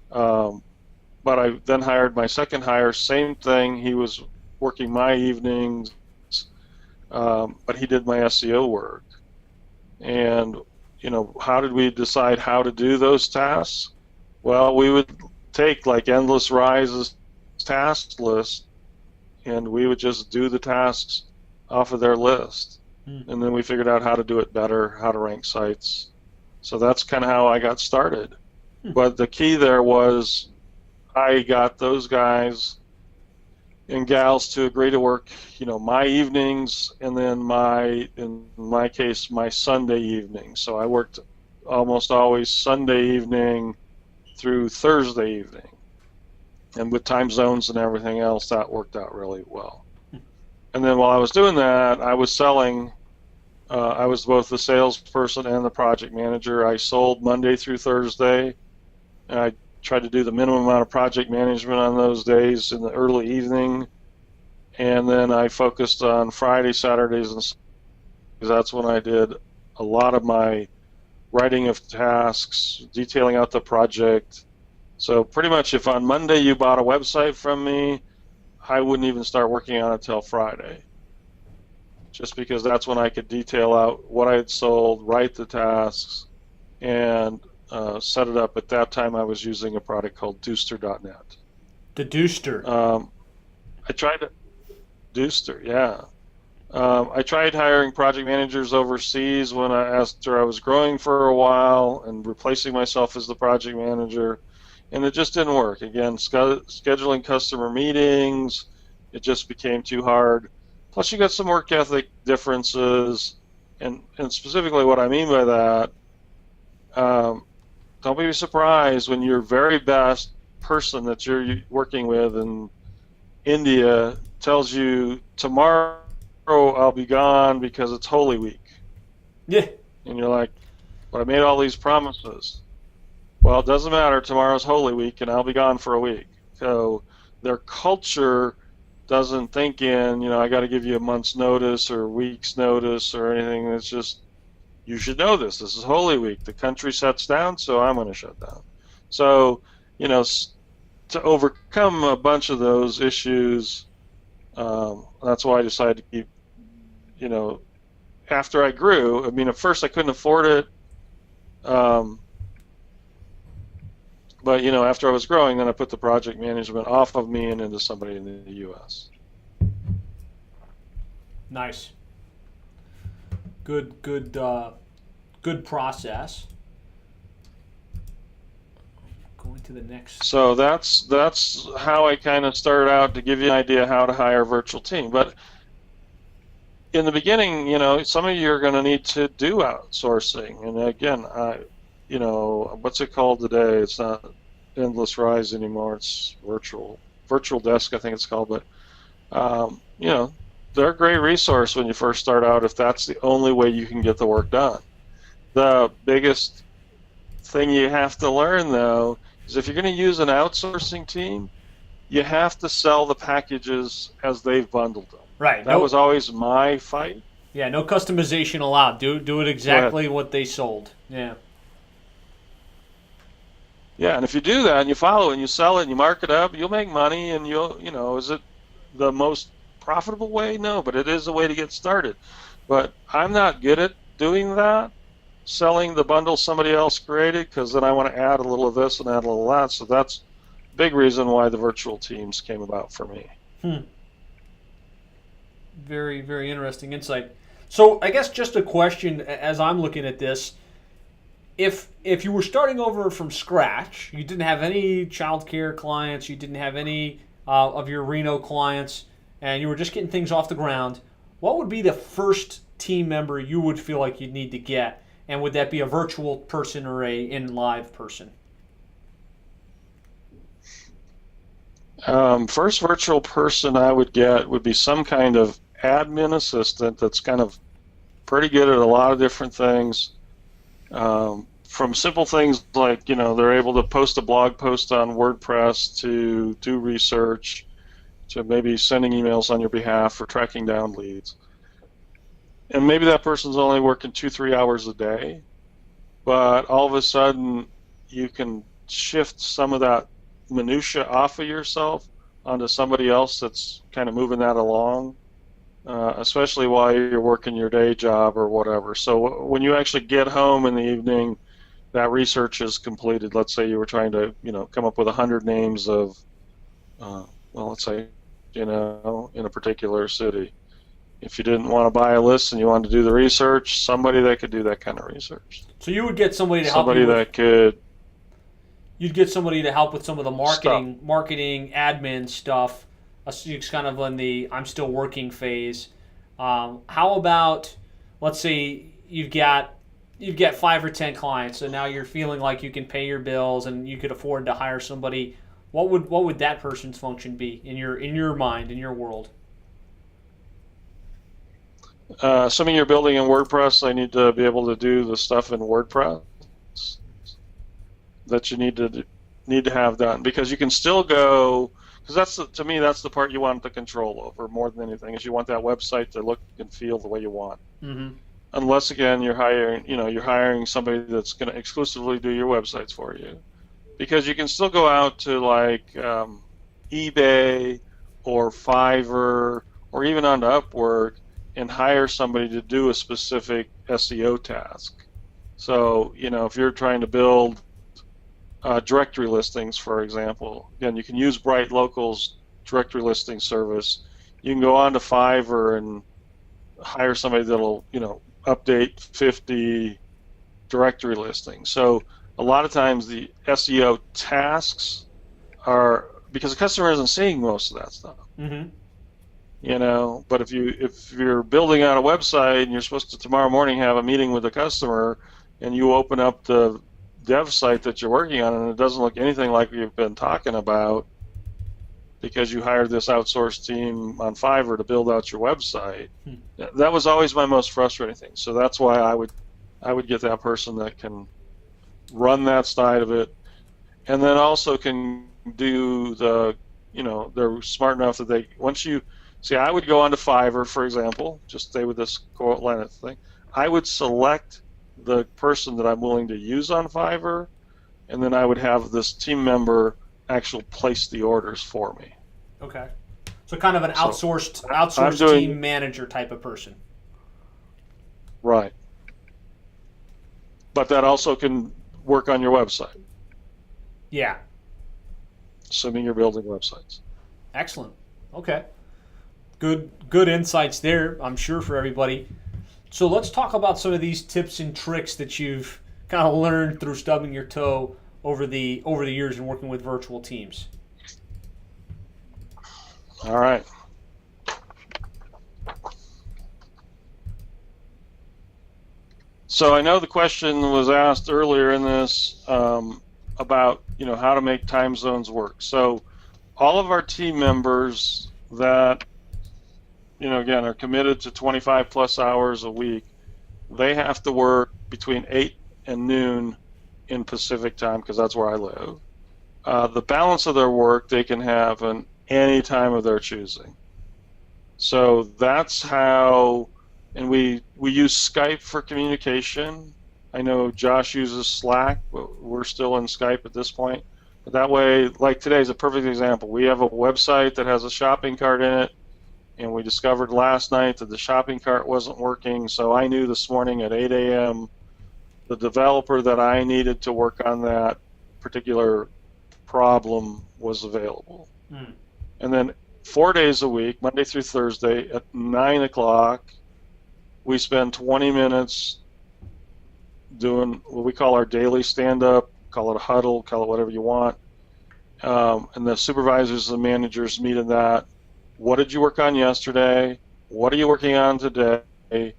But I then hired my second hire, same thing. He was working my evenings, but he did my SEO work. And, how did we decide how to do those tasks? Well, we would take like Endless Rise's task list, and we would just do the tasks off of their list. And then we figured out how to do it better, how to rank sites. So that's kind of how I got started. But the key there was I got those guys and gals to agree to work, my evenings, and then in my case, my Sunday evening. So I worked almost always Sunday evening through Thursday evening. And with time zones and everything else, that worked out really well. And then while I was doing that, I was selling. I was both the salesperson and the project manager. I sold Monday through Thursday, and I tried to do the minimum amount of project management on those days in the early evening. And then I focused on Friday, Saturdays, and Sundays, because that's when I did a lot of my writing of tasks, detailing out the project. So pretty much if on Monday you bought a website from me, I wouldn't even start working on it till Friday, just because that's when I could detail out what I had sold, write the tasks, and set it up. At that time, I was using a product called Dooster.net. The Dooster. I tried to... Dooster, yeah. I tried hiring project managers overseas after I was growing for a while and replacing myself as the project manager, and it just didn't work. Again, scheduling customer meetings, it just became too hard. Plus, you got some work ethic differences, and specifically what I mean by that, don't be surprised when your very best person that you're working with in India tells you, tomorrow I'll be gone because it's Holy Week. Yeah. And you're like, but I made all these promises. Well, it doesn't matter. Tomorrow's Holy Week, and I'll be gone for a week. So their culture doesn't think in, I got to give you a month's notice or a week's notice or anything. It's just, you should know this. This is Holy Week. The country shuts down, so I'm going to shut down. So, to overcome a bunch of those issues, that's why I decided to keep, after I grew, at first I couldn't afford it. But, after I was growing, then I put the project management off of me and into somebody in the U.S. Nice. Good process. Going to the next. So that's how I kind of started out, to give you an idea how to hire a virtual team. But in the beginning, some of you are going to need to do outsourcing. And again, what's it called today? It's not Endless Rise anymore. It's Virtual Desk, I think it's called. But they're a great resource when you first start out, if that's the only way you can get the work done. The biggest thing you have to learn, though, is if you're going to use an outsourcing team, you have to sell the packages as they've bundled them. Right. That was always my fight. Yeah, no customization allowed. Do it exactly what they sold. Yeah. Yeah, and if you do that and you follow it and you sell it and you mark it up, you'll make money, and is it the most profitable way? No, but it is a way to get started. But I'm not good at doing that, selling the bundle somebody else created, because then I want to add a little of this and add a little of that. So that's big reason why the virtual teams came about for me. Very, very interesting insight. So I guess just a question as I'm looking at this. If you were starting over from scratch, you didn't have any childcare clients, you didn't have any of your Reno clients, and you were just getting things off the ground, what would be the first team member you would feel like you'd need to get? And would that be a virtual person or a in live person? First virtual person I would get would be some kind of admin assistant that's kind of pretty good at a lot of different things. From simple things like, they're able to post a blog post on WordPress, to do research, to maybe sending emails on your behalf or tracking down leads. And maybe that person's only working 2-3 hours a day, but all of a sudden you can shift some of that minutia off of yourself onto somebody else that's kind of moving that along, especially while you're working your day job or whatever. So when you actually get home in the evening, that research is completed. Let's say you were trying to, come up with 100 names of, let's say, in a particular city. If you didn't want to buy a list and you wanted to do the research, somebody that could do that kind of research. So you would get somebody to help Somebody you with, that could. You'd get somebody to help with some of the marketing, admin stuff. It's kind of in the I'm still working phase. How about, let's say you've got 5 or 10 clients, and now you're feeling like you can pay your bills and you could afford to hire somebody. What would that person's function be in your mind, in your world? Assuming you're building in WordPress, they need to be able to do the stuff in WordPress that you need to have done, because you can still go, because to me that's the part you want the control over more than anything, is you want that website to look and feel the way you want. Mm-hmm. Unless again you're hiring somebody that's going to exclusively do your websites for you, because you can still go out to like eBay or Fiverr or even onto Upwork and hire somebody to do a specific SEO task. So, if you're trying to build directory listings, for example, again, you can use Bright Local's directory listing service. You can go on to Fiverr and hire somebody that'll, update 50 directory listings. So a lot of times the SEO tasks are, because the customer isn't seeing most of that stuff. Mm-hmm. But if you're building out a website and you're supposed to tomorrow morning have a meeting with the customer, and you open up the dev site that you're working on and it doesn't look anything like you've been talking about, because you hired this outsourced team on Fiverr to build out your website, that was always my most frustrating thing. So that's why I would get that person that can run that side of it, and then also can do the, they're smart enough that they, once you see, I would go onto Fiverr, for example, just stay with this core line of thing. I would select the person that I'm willing to use on Fiverr, and then I would have this team member actually place the orders for me. Okay. So kind of an outsourced team manager type of person. Right. But that also can work on your website. Yeah. Assuming you're building websites. Excellent. Okay. Good insights there, I'm sure, for everybody. So let's talk about some of these tips and tricks that you've kind of learned through stubbing your toe over the years and working with virtual teams. All right. So I know the question was asked earlier in this about how to make time zones work. So all of our team members that again are committed to 25 plus hours a week, they have to work between 8 and noon in Pacific time, because that's where I live. The balance of their work they can have in any time of their choosing. So that's how, and we use Skype for communication. I know Josh uses Slack, but we're still in Skype at this point. But that way, like today's a perfect example. We have a website that has a shopping cart in it, and we discovered last night that the shopping cart wasn't working, so I knew this morning at 8 a.m. the developer that I needed to work on that particular problem was available. Mm. And then 4 days a week, Monday through Thursday at 9 o'clock, we spend 20 minutes doing what we call our daily stand-up, call it a huddle, call it whatever you want. And the supervisors and managers meet in that. What did you work on yesterday? What are you working on today?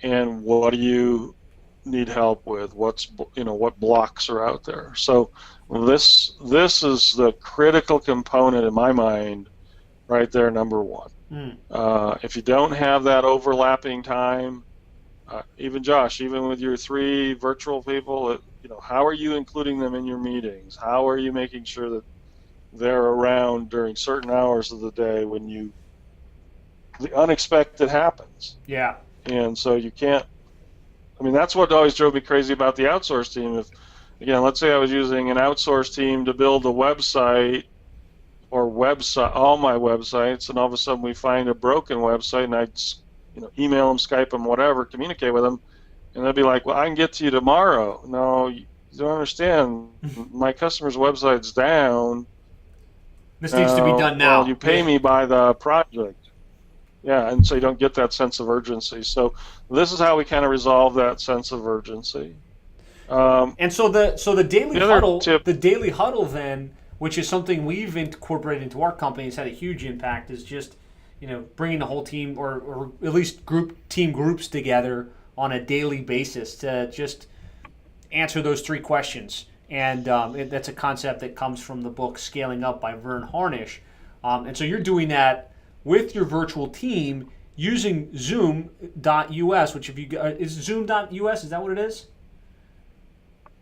And what do you need help with? What blocks are out there? So this is the critical component in my mind, right there, number one. If you don't have that overlapping time, even Josh, even with your 3 virtual people, how are you including them in your meetings? How are you making sure that they're around during certain hours of the day when the unexpected happens? Yeah. And so you can't. I mean, that's what always drove me crazy about the outsource team. If, again, let's say I was using an outsource team to build a website or all my websites, and all of a sudden we find a broken website, and I'd email them, Skype them, whatever, communicate with them, and they'd be like, "Well, I can get to you tomorrow." No, you don't understand. My customer's website's down. This needs to be done now. Well, you pay me by the project. Yeah, and so you don't get that sense of urgency. So this is how we kind of resolve that sense of urgency. And so the daily huddle, tip, the daily huddle then, which is something we've incorporated into our company, has had a huge impact. Is just bringing the whole team or at least team groups together on a daily basis to just answer those 3 questions. And that's a concept that comes from the book Scaling Up by Verne Harnish. And so you're doing that with your virtual team using Zoom.us, which is Zoom.us, is that what it is?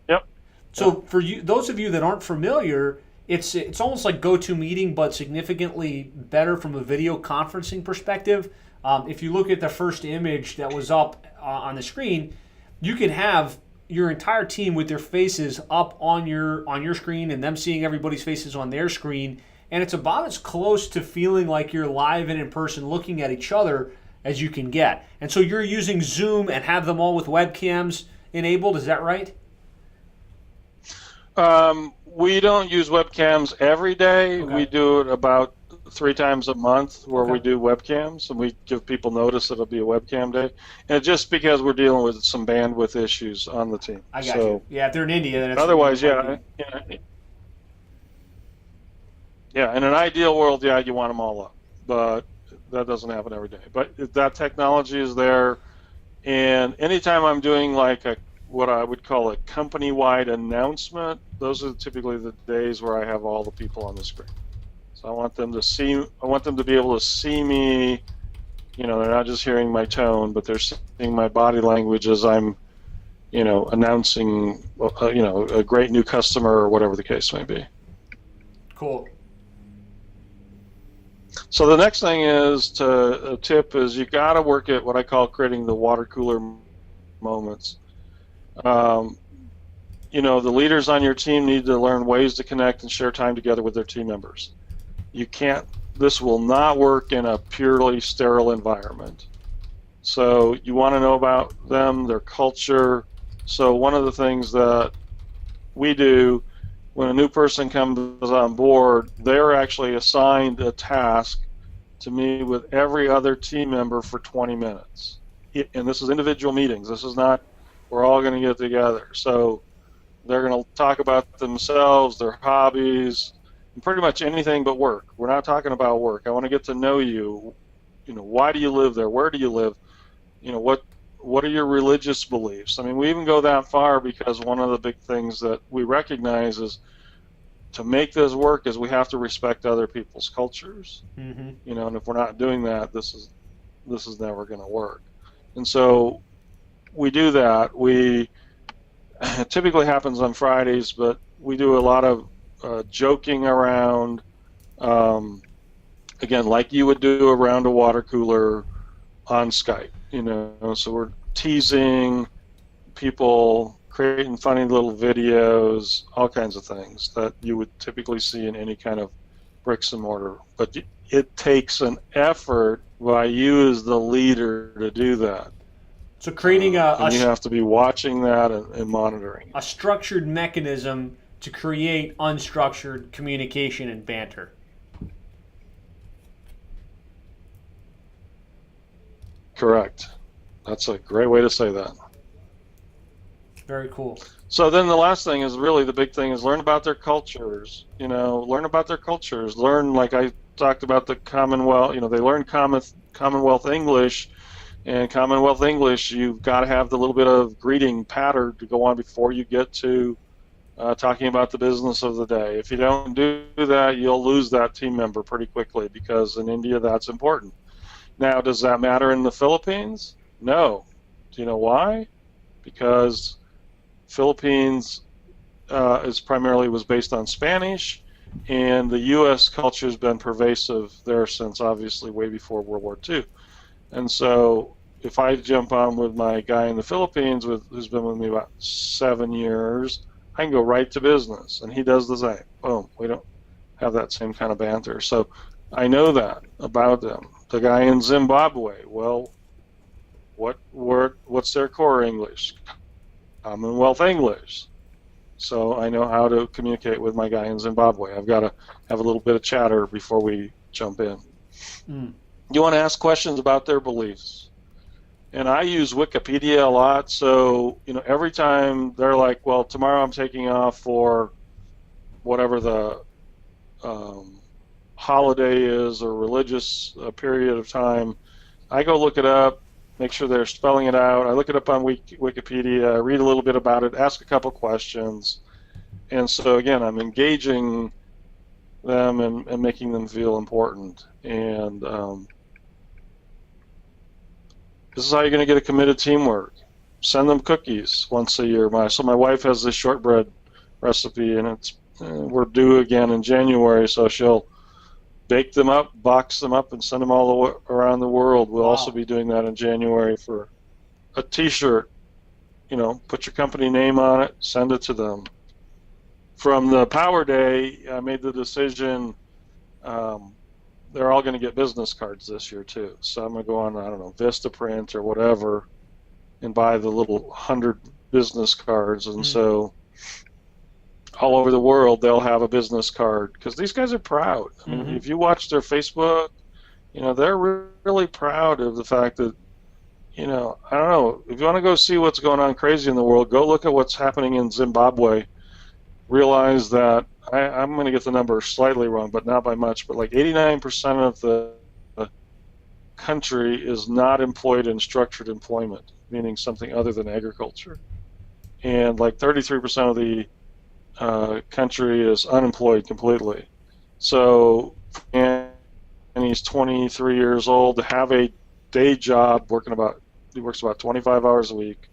Yep. So for you, those of you that aren't familiar, it's almost like GoToMeeting, but significantly better from a video conferencing perspective. If you look at the first image that was up on the screen, you can have your entire team with their faces up on your screen and them seeing everybody's faces on their screen. And it's about as close to feeling like you're live and in person looking at each other as you can get. And so you're using Zoom and have them all with webcams enabled, is that right? We don't use webcams every day. Okay. We do it about 3 times a month where we do webcams, and we give people notice that it'll be a webcam day. And just because we're dealing with some bandwidth issues on the team. I got you. Yeah, if they're in India, then it's... Otherwise, Yeah, in an ideal world, you want them all up, but that doesn't happen every day. But that technology is there, and anytime I'm doing like what I would call a company-wide announcement, those are typically the days where I have all the people on the screen. So I want them to be able to see me. They're not just hearing my tone, but they're seeing my body language as I'm, announcing, a great new customer or whatever the case may be. Cool. So the next thing is a tip is you got to work at what I call creating the water cooler moments. The leaders on your team need to learn ways to connect and share time together with their team members. This will not work in a purely sterile environment. So you want to know about them, their culture. So one of the things that we do when a new person comes on board, they're actually assigned a task to meet with every other team member for 20 minutes. And this is individual meetings. This is not, we're all going to get together. So they're going to talk about themselves, their hobbies, and pretty much anything but work. We're not talking about work. I want to get to know you. Why do you live there? Where do you live? What are your religious beliefs? I mean, we even go that far because one of the big things that we recognize is to make this work is we have to respect other people's cultures. Mm-hmm. And if we're not doing that, this is never going to work. And so we do that. It typically happens on Fridays, but we do a lot of joking around, again, like you would do around a water cooler on Skype. So we're teasing people, creating funny little videos, all kinds of things that you would typically see in any kind of bricks and mortar. But it takes an effort by you as the leader to do that. So creating and you have to be watching that and monitoring it. A structured mechanism to create unstructured communication and banter. Correct. That's a great way to say that. Very cool. So then the last thing is really the big thing is learn about their cultures. Learn about their cultures. Learn, like I talked about, the Commonwealth. They learn Commonwealth English, and Commonwealth English, you've got to have the little bit of greeting pattern to go on before you get to talking about the business of the day. If you don't do that, you'll lose that team member pretty quickly, because in India that's important. Now, does that matter in the Philippines? No. Do you know why? Because Philippines was based on Spanish, and the U.S. culture has been pervasive there since obviously way before World War II. And so if I jump on with my guy in the Philippines who's been with me about 7 years, I can go right to business, and he does the same. Boom. We don't have that same kind of banter. So I know that about them. The guy in Zimbabwe, well, what's their core English? Commonwealth English. So I know how to communicate with my guy in Zimbabwe. I've got to have a little bit of chatter before we jump in. You want to ask questions about their beliefs. And I use Wikipedia a lot, so every time they're like, well, tomorrow I'm taking off for whatever the holiday is or religious period of time, I go look it up, make sure they're spelling it out. I look it up on Wikipedia, read a little bit about it, ask a couple questions. And so, again, I'm engaging them and making them feel important. And this is how you're going to get a committed teamwork. Send them cookies once a year. My wife has this shortbread recipe, and we're due again in January, so she'll bake them up, box them up, and send them all around the world. We'll also be doing that in January for a T-shirt. Put your company name on it, send it to them. From the Power Day, I made the decision they're all going to get business cards this year too. So I'm going to go on, Vistaprint or whatever, and buy the little 100 business cards. And so all over the world, they'll have a business card, because these guys are proud. I mean, if you watch their Facebook, they're really proud of the fact that, I don't know, if you want to go see what's going on crazy in the world, go look at what's happening in Zimbabwe. Realize that, I'm going to get the number slightly wrong, but not by much, but like 89% of the country is not employed in structured employment, meaning something other than agriculture. And like 33% of the country is unemployed completely. So, and he's 23 years old, to have a day job he works about 25 hours a week,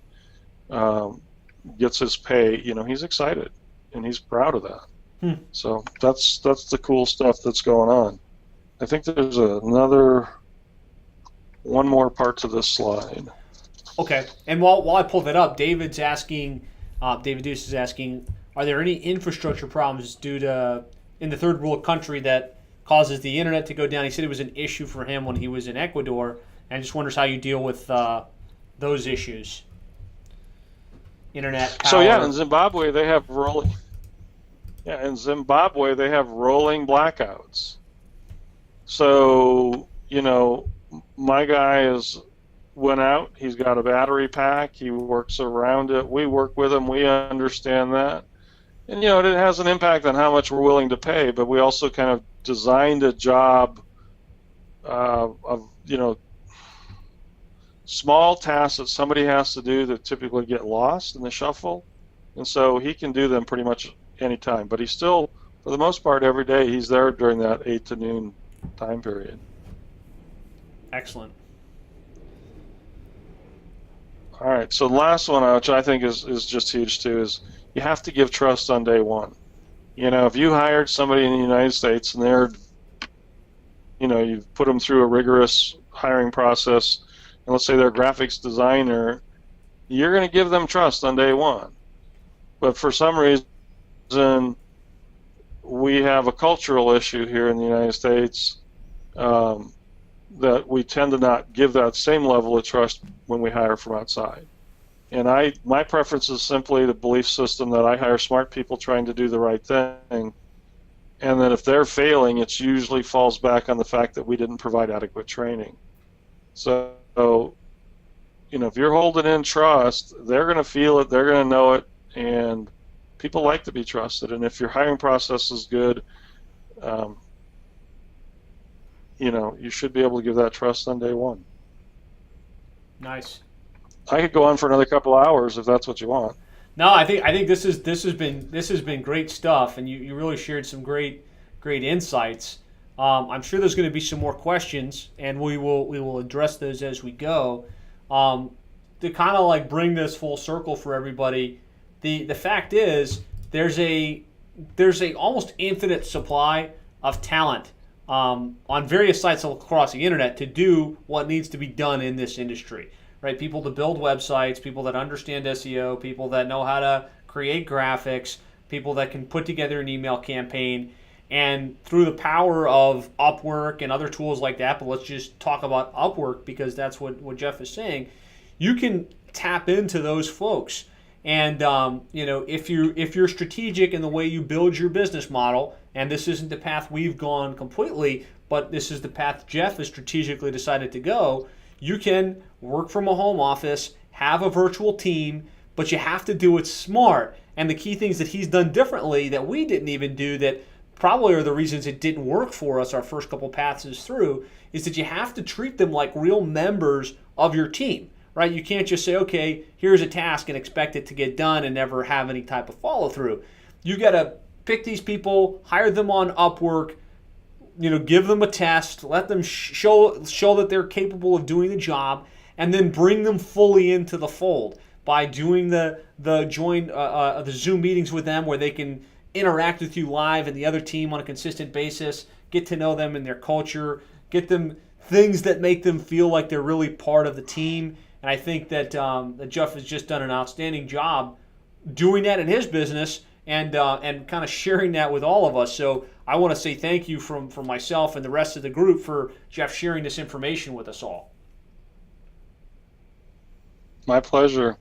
gets his pay, he's excited, and he's proud of that. So that's the cool stuff that's going on. I think there's one more part to this slide. Okay, and while I pull that up, David Deuce is asking, are there any infrastructure problems in the third world country that causes the internet to go down? He said it was an issue for him when he was in Ecuador, and just wonders how you deal with those issues. Internet power. So in Zimbabwe they have rolling blackouts. So, my guy went out, he's got a battery pack, he works around it, we work with him, we understand that. And, it has an impact on how much we're willing to pay, but we also kind of designed a job of, small tasks that somebody has to do that typically get lost in the shuffle. And so he can do them pretty much anytime, but he's still, for the most part, every day he's there during that 8 to noon time period. Excellent. All right, so the last one, which I think is just huge too, is you have to give trust on day one. If you hired somebody in the United States and they're, you've put them through a rigorous hiring process, and let's say they're a graphics designer, you're going to give them trust on day one. But for some reason, we have a cultural issue here in the United States that we tend to not give that same level of trust when we hire from outside. And my preference is simply the belief system that I hire smart people trying to do the right thing, and that if they're failing, it usually falls back on the fact that we didn't provide adequate training. So, if you're holding in trust, they're going to feel it, they're going to know it, and people like to be trusted. And if your hiring process is good, you should be able to give that trust on day one. Nice. I could go on for another couple hours if that's what you want. No, I think this has been great stuff, and you really shared some great insights. I'm sure there's going to be some more questions, and we will address those as we go. To kind of like bring this full circle for everybody, the fact is there's a almost infinite supply of talent on various sites across the internet to do what needs to be done in this industry. Right, people to build websites, people that understand SEO, people that know how to create graphics, people that can put together an email campaign, and through the power of Upwork and other tools like that, but let's just talk about Upwork because that's what Jeff is saying, you can tap into those folks. And if you're strategic in the way you build your business model, and this isn't the path we've gone completely, but this is the path Jeff has strategically decided to go, you can work from a home office, have a virtual team, but you have to do it smart. And the key things that he's done differently that we didn't even do, that probably are the reasons it didn't work for us our first couple passes through, is that you have to treat them like real members of your team, right? You can't just say, okay, here's a task and expect it to get done and never have any type of follow through. You got to pick these people, hire them on Upwork, give them a test, let them show that they're capable of doing the job, and then bring them fully into the fold by doing the Zoom meetings with them where they can interact with you live and the other team on a consistent basis, get to know them and their culture, get them things that make them feel like they're really part of the team. And I think that Jeff has just done an outstanding job doing that in his business and kind of sharing that with all of us. So I want to say thank you from myself and the rest of the group for Jeff sharing this information with us all. My pleasure.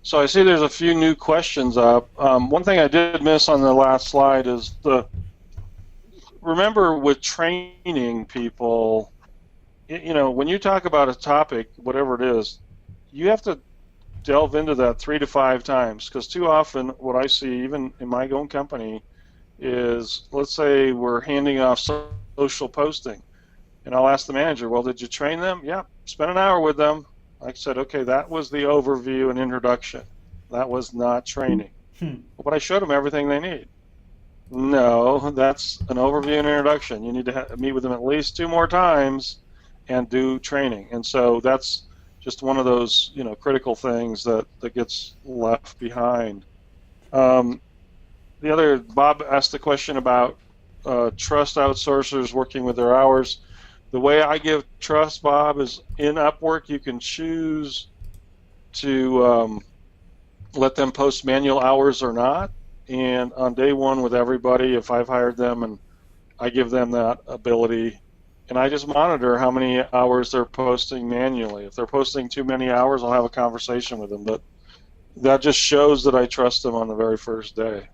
So I see there's a few new questions up. One thing I did miss on the last slide is remember with training people, when you talk about a topic, whatever it is, you have to delve into that 3 to 5 times, because too often what I see, even in my own company, is let's say we're handing off social posting, and I'll ask the manager, well, did you train them? Yeah, spent an hour with them. I said, okay, that was the overview and introduction. That was not training. But I showed them everything they need. No, that's an overview and introduction. You need to meet with them at least 2 more times and do training. And so that's just one of those critical things that gets left behind. The other, Bob asked the question about trust outsourcers working with their hours. The way I give trust, Bob, is in Upwork you can choose to let them post manual hours or not. And on day one with everybody, if I've hired them and I give them that ability, and I just monitor how many hours they're posting manually. If they're posting too many hours, I'll have a conversation with them. But that just shows that I trust them on the very first day.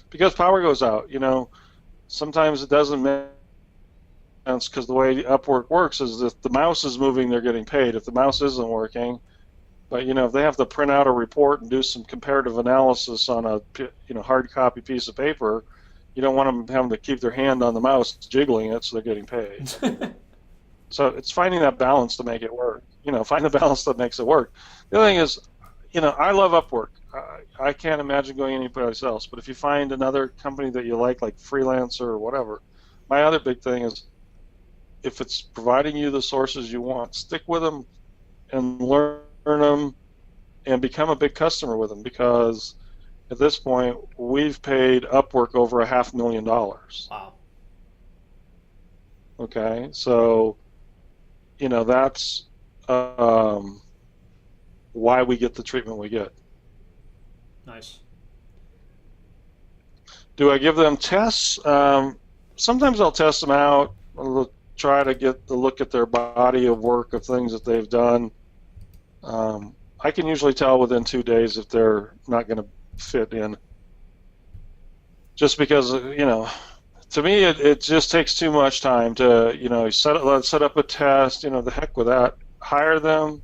Because power goes out, sometimes it doesn't make sense, because the way Upwork works is if the mouse is moving, they're getting paid. If the mouse isn't working, but if they have to print out a report and do some comparative analysis on a hard copy piece of paper, you don't want them having to keep their hand on the mouse jiggling it so they're getting paid. So it's finding that balance to make it work. Find the balance that makes it work. The other thing is, I love Upwork. I can't imagine going anyplace else. But if you find another company that you like Freelancer or whatever, my other big thing is, if it's providing you the sources you want, stick with them and learn them and become a big customer with them, because at this point we've paid Upwork over $500,000. Wow. Okay, so that's why we get the treatment we get. Nice. Do I give them tests? Sometimes I'll test them out. I'll try to get the look at their body of work of things that they've done. I can usually tell within 2 days if they're not going to fit in. Just because, to me, it just takes too much time to, set up a test, the heck with that. Hire them,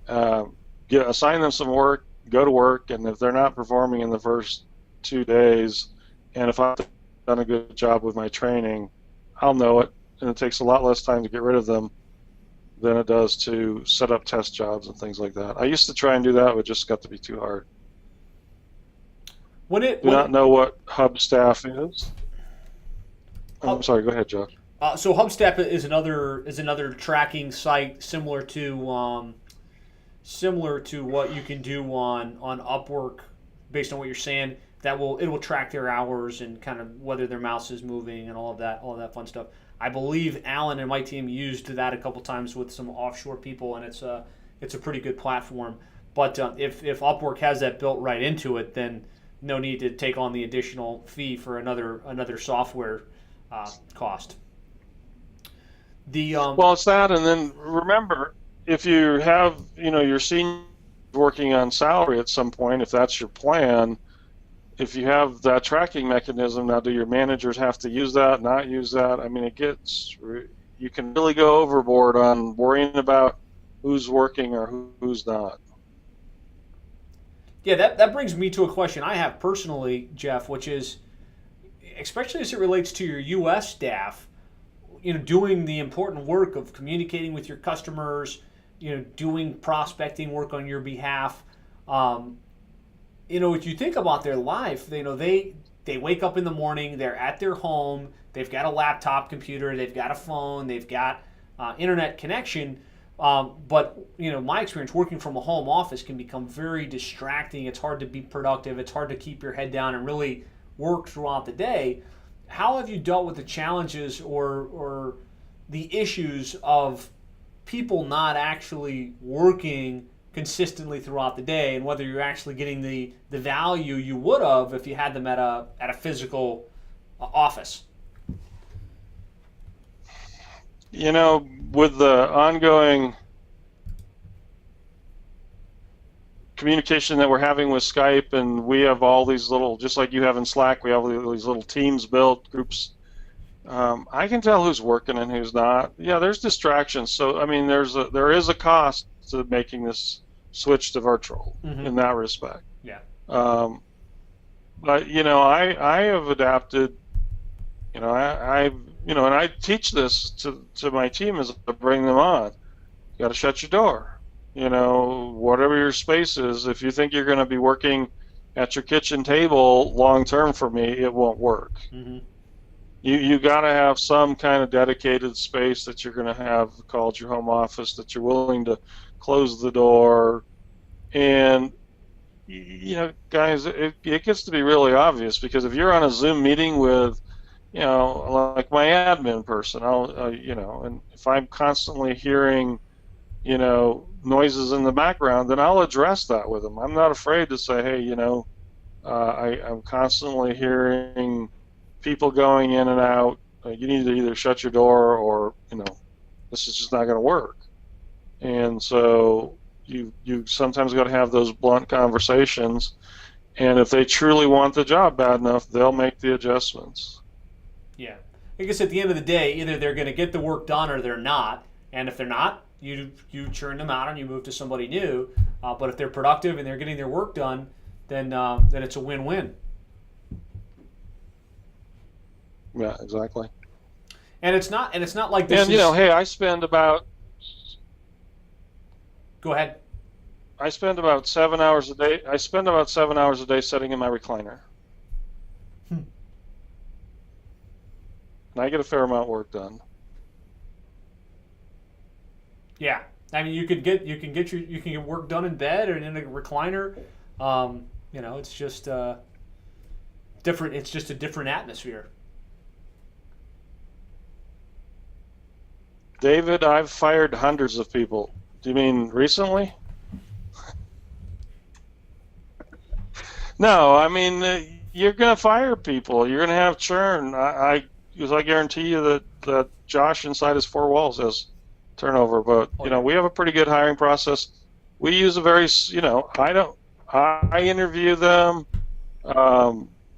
assign them some work, go to work, and if they're not performing in the first 2 days, and if I've done a good job with my training, I'll know it, and it takes a lot less time to get rid of them than it does to set up test jobs and things like that. I used to try and do that, but it just got to be too hard. Do not know what Hubstaff is. I'm sorry. Go ahead, Josh. So Hubstaff is another tracking site similar to what you can do on Upwork, based on what you're saying. It will track their hours and kind of whether their mouse is moving and all of that fun stuff. I believe Alan and my team used that a couple times with some offshore people, and it's a pretty good platform. But if Upwork has that built right into it, then no need to take on the additional fee for another software cost. Well, it's that, and then remember, if you have your senior working on salary at some point, if that's your plan, if you have that tracking mechanism, now do your managers have to use that, not use that? I mean, you can really go overboard on worrying about who's working or who's not. Yeah, that brings me to a question I have personally, Jeff, which is, especially as it relates to your U.S. staff, doing the important work of communicating with your customers, doing prospecting work on your behalf. If you think about their life, they wake up in the morning, they're at their home, they've got a laptop computer, they've got a phone, they've got internet connection. But my experience working from a home office can become very distracting. It's hard to be productive. It's hard to keep your head down and really work throughout the day. How have you dealt with the challenges or the issues of people not actually working consistently throughout the day, and whether you're actually getting the value you would have if you had them at a physical office? With the ongoing communication that we're having with Skype, and we have all these little, just like you have in Slack, we have these little teams built, groups. I can tell who's working and who's not. Yeah, there's distractions. So, I mean, there is a cost to making this switch to virtual in that respect. Yeah. But, I have adapted, and I teach this to my team as I bring them on. You got to shut your door. Whatever your space is, if you think you're going to be working at your kitchen table long term for me, it won't work. Mm-hmm. You got to have some kind of dedicated space that you're going to have called your home office, that you're willing to close the door. And, guys, it gets to be really obvious, because if you're on a Zoom meeting with, like my admin person, and if I'm constantly hearing, noises in the background, then I'll address that with them. I'm not afraid to say, hey, I'm constantly hearing people going in and out. You need to either shut your door or, this is just not going to work. And so you sometimes got to have those blunt conversations. And if they truly want the job bad enough, they'll make the adjustments. Yeah. I guess at the end of the day, either they're going to get the work done or they're not. And if they're not, you churn them out and you move to somebody new. But if they're productive and they're getting their work done, then it's a win-win. Yeah, exactly. And it's not like this. And hey, I spend about. Go ahead. I spend about 7 hours a day. I spend about 7 hours a day sitting in my recliner. And I get a fair amount of work done. Yeah, I mean, you can get work done in bed or in a recliner. It's just different. It's just a different atmosphere. David, I've fired hundreds of people. Do you mean recently? No, I mean, you're going to fire people. You're going to have churn. I guarantee you that Josh inside his four walls has turnover. But, we have a pretty good hiring process. we use a very, I interview them,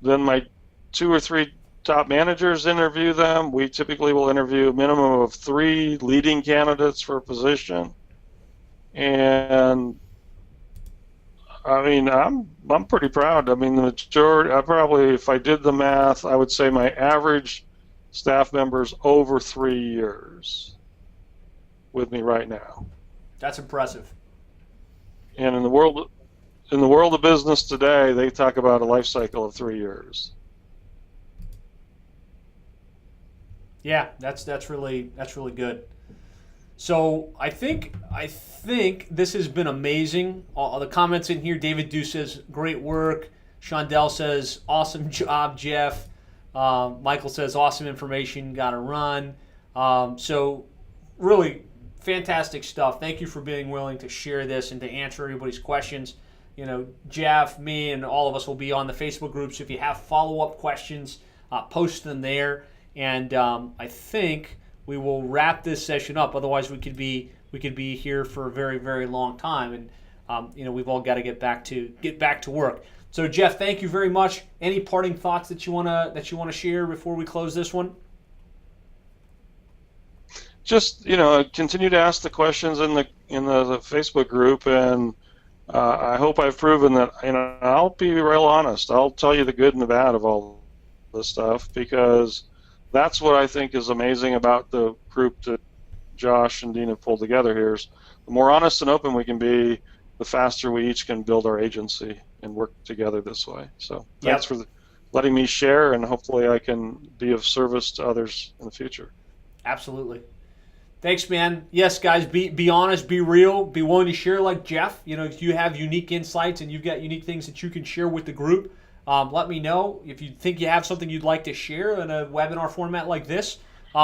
then my 2 or 3 top managers interview them. We typically will interview a minimum of 3 leading candidates for a position. And I mean, I'm pretty proud. I mean, the majority, if I did the math, I would say my average staff member's over 3 years with me right now. That's impressive. And in the world of business today, they talk about a life cycle of 3 years. Yeah, that's really good. So I think this has been amazing. All the comments in here. David Dew says great work. Shondell says awesome job, Jeff. Michael says awesome information. Got to run. So really fantastic stuff. Thank you for being willing to share this and to answer everybody's questions. Jeff, me, and all of us will be on the Facebook group. So if you have follow-up questions, post them there. And I think we will wrap this session up. Otherwise, we could be here for a very, very long time. And we've all got to get back to work. So Jeff, thank you very much. Any parting thoughts that you wanna share before we close this one? Just continue to ask the questions in the Facebook group, and I hope I've proven that I'll be real honest. I'll tell you the good and the bad of all this stuff, because that's what I think is amazing about the group that Josh and Dean have pulled together here. Is the more honest and open we can be, the faster we each can build our agency and work together this way. So thanks for letting me share, and hopefully I can be of service to others in the future. Absolutely. Thanks, man. Yes, guys, be honest, be real, be willing to share like Jeff. If you have unique insights and you've got unique things that you can share with the group, let me know. If you think you have something you'd like to share in a webinar format like this,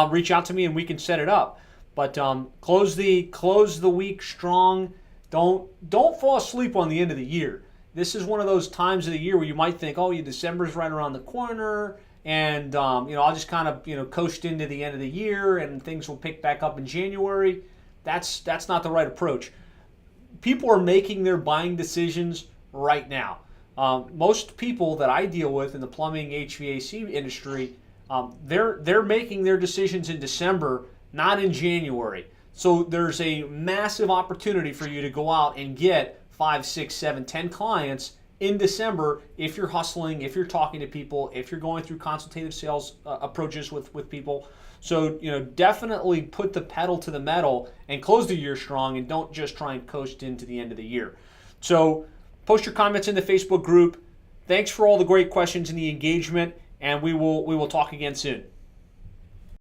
reach out to me and we can set it up. But close the week strong. Don't fall asleep on the end of the year. This is one of those times of the year where you might think, December's right around the corner, and I'll just kind of coast into the end of the year and things will pick back up in January. That's not the right approach. People are making their buying decisions right now. Most people that I deal with in the plumbing HVAC industry, they're making their decisions in December, not in January. So there's a massive opportunity for you to go out and get 5, 6, 7, 10 clients in December if you're hustling, if you're talking to people, if you're going through consultative sales approaches with people. So definitely put the pedal to the metal and close the year strong, and don't just try and coast into the end of the year. So post your comments in the Facebook group. Thanks for all the great questions and the engagement, and we will talk again soon.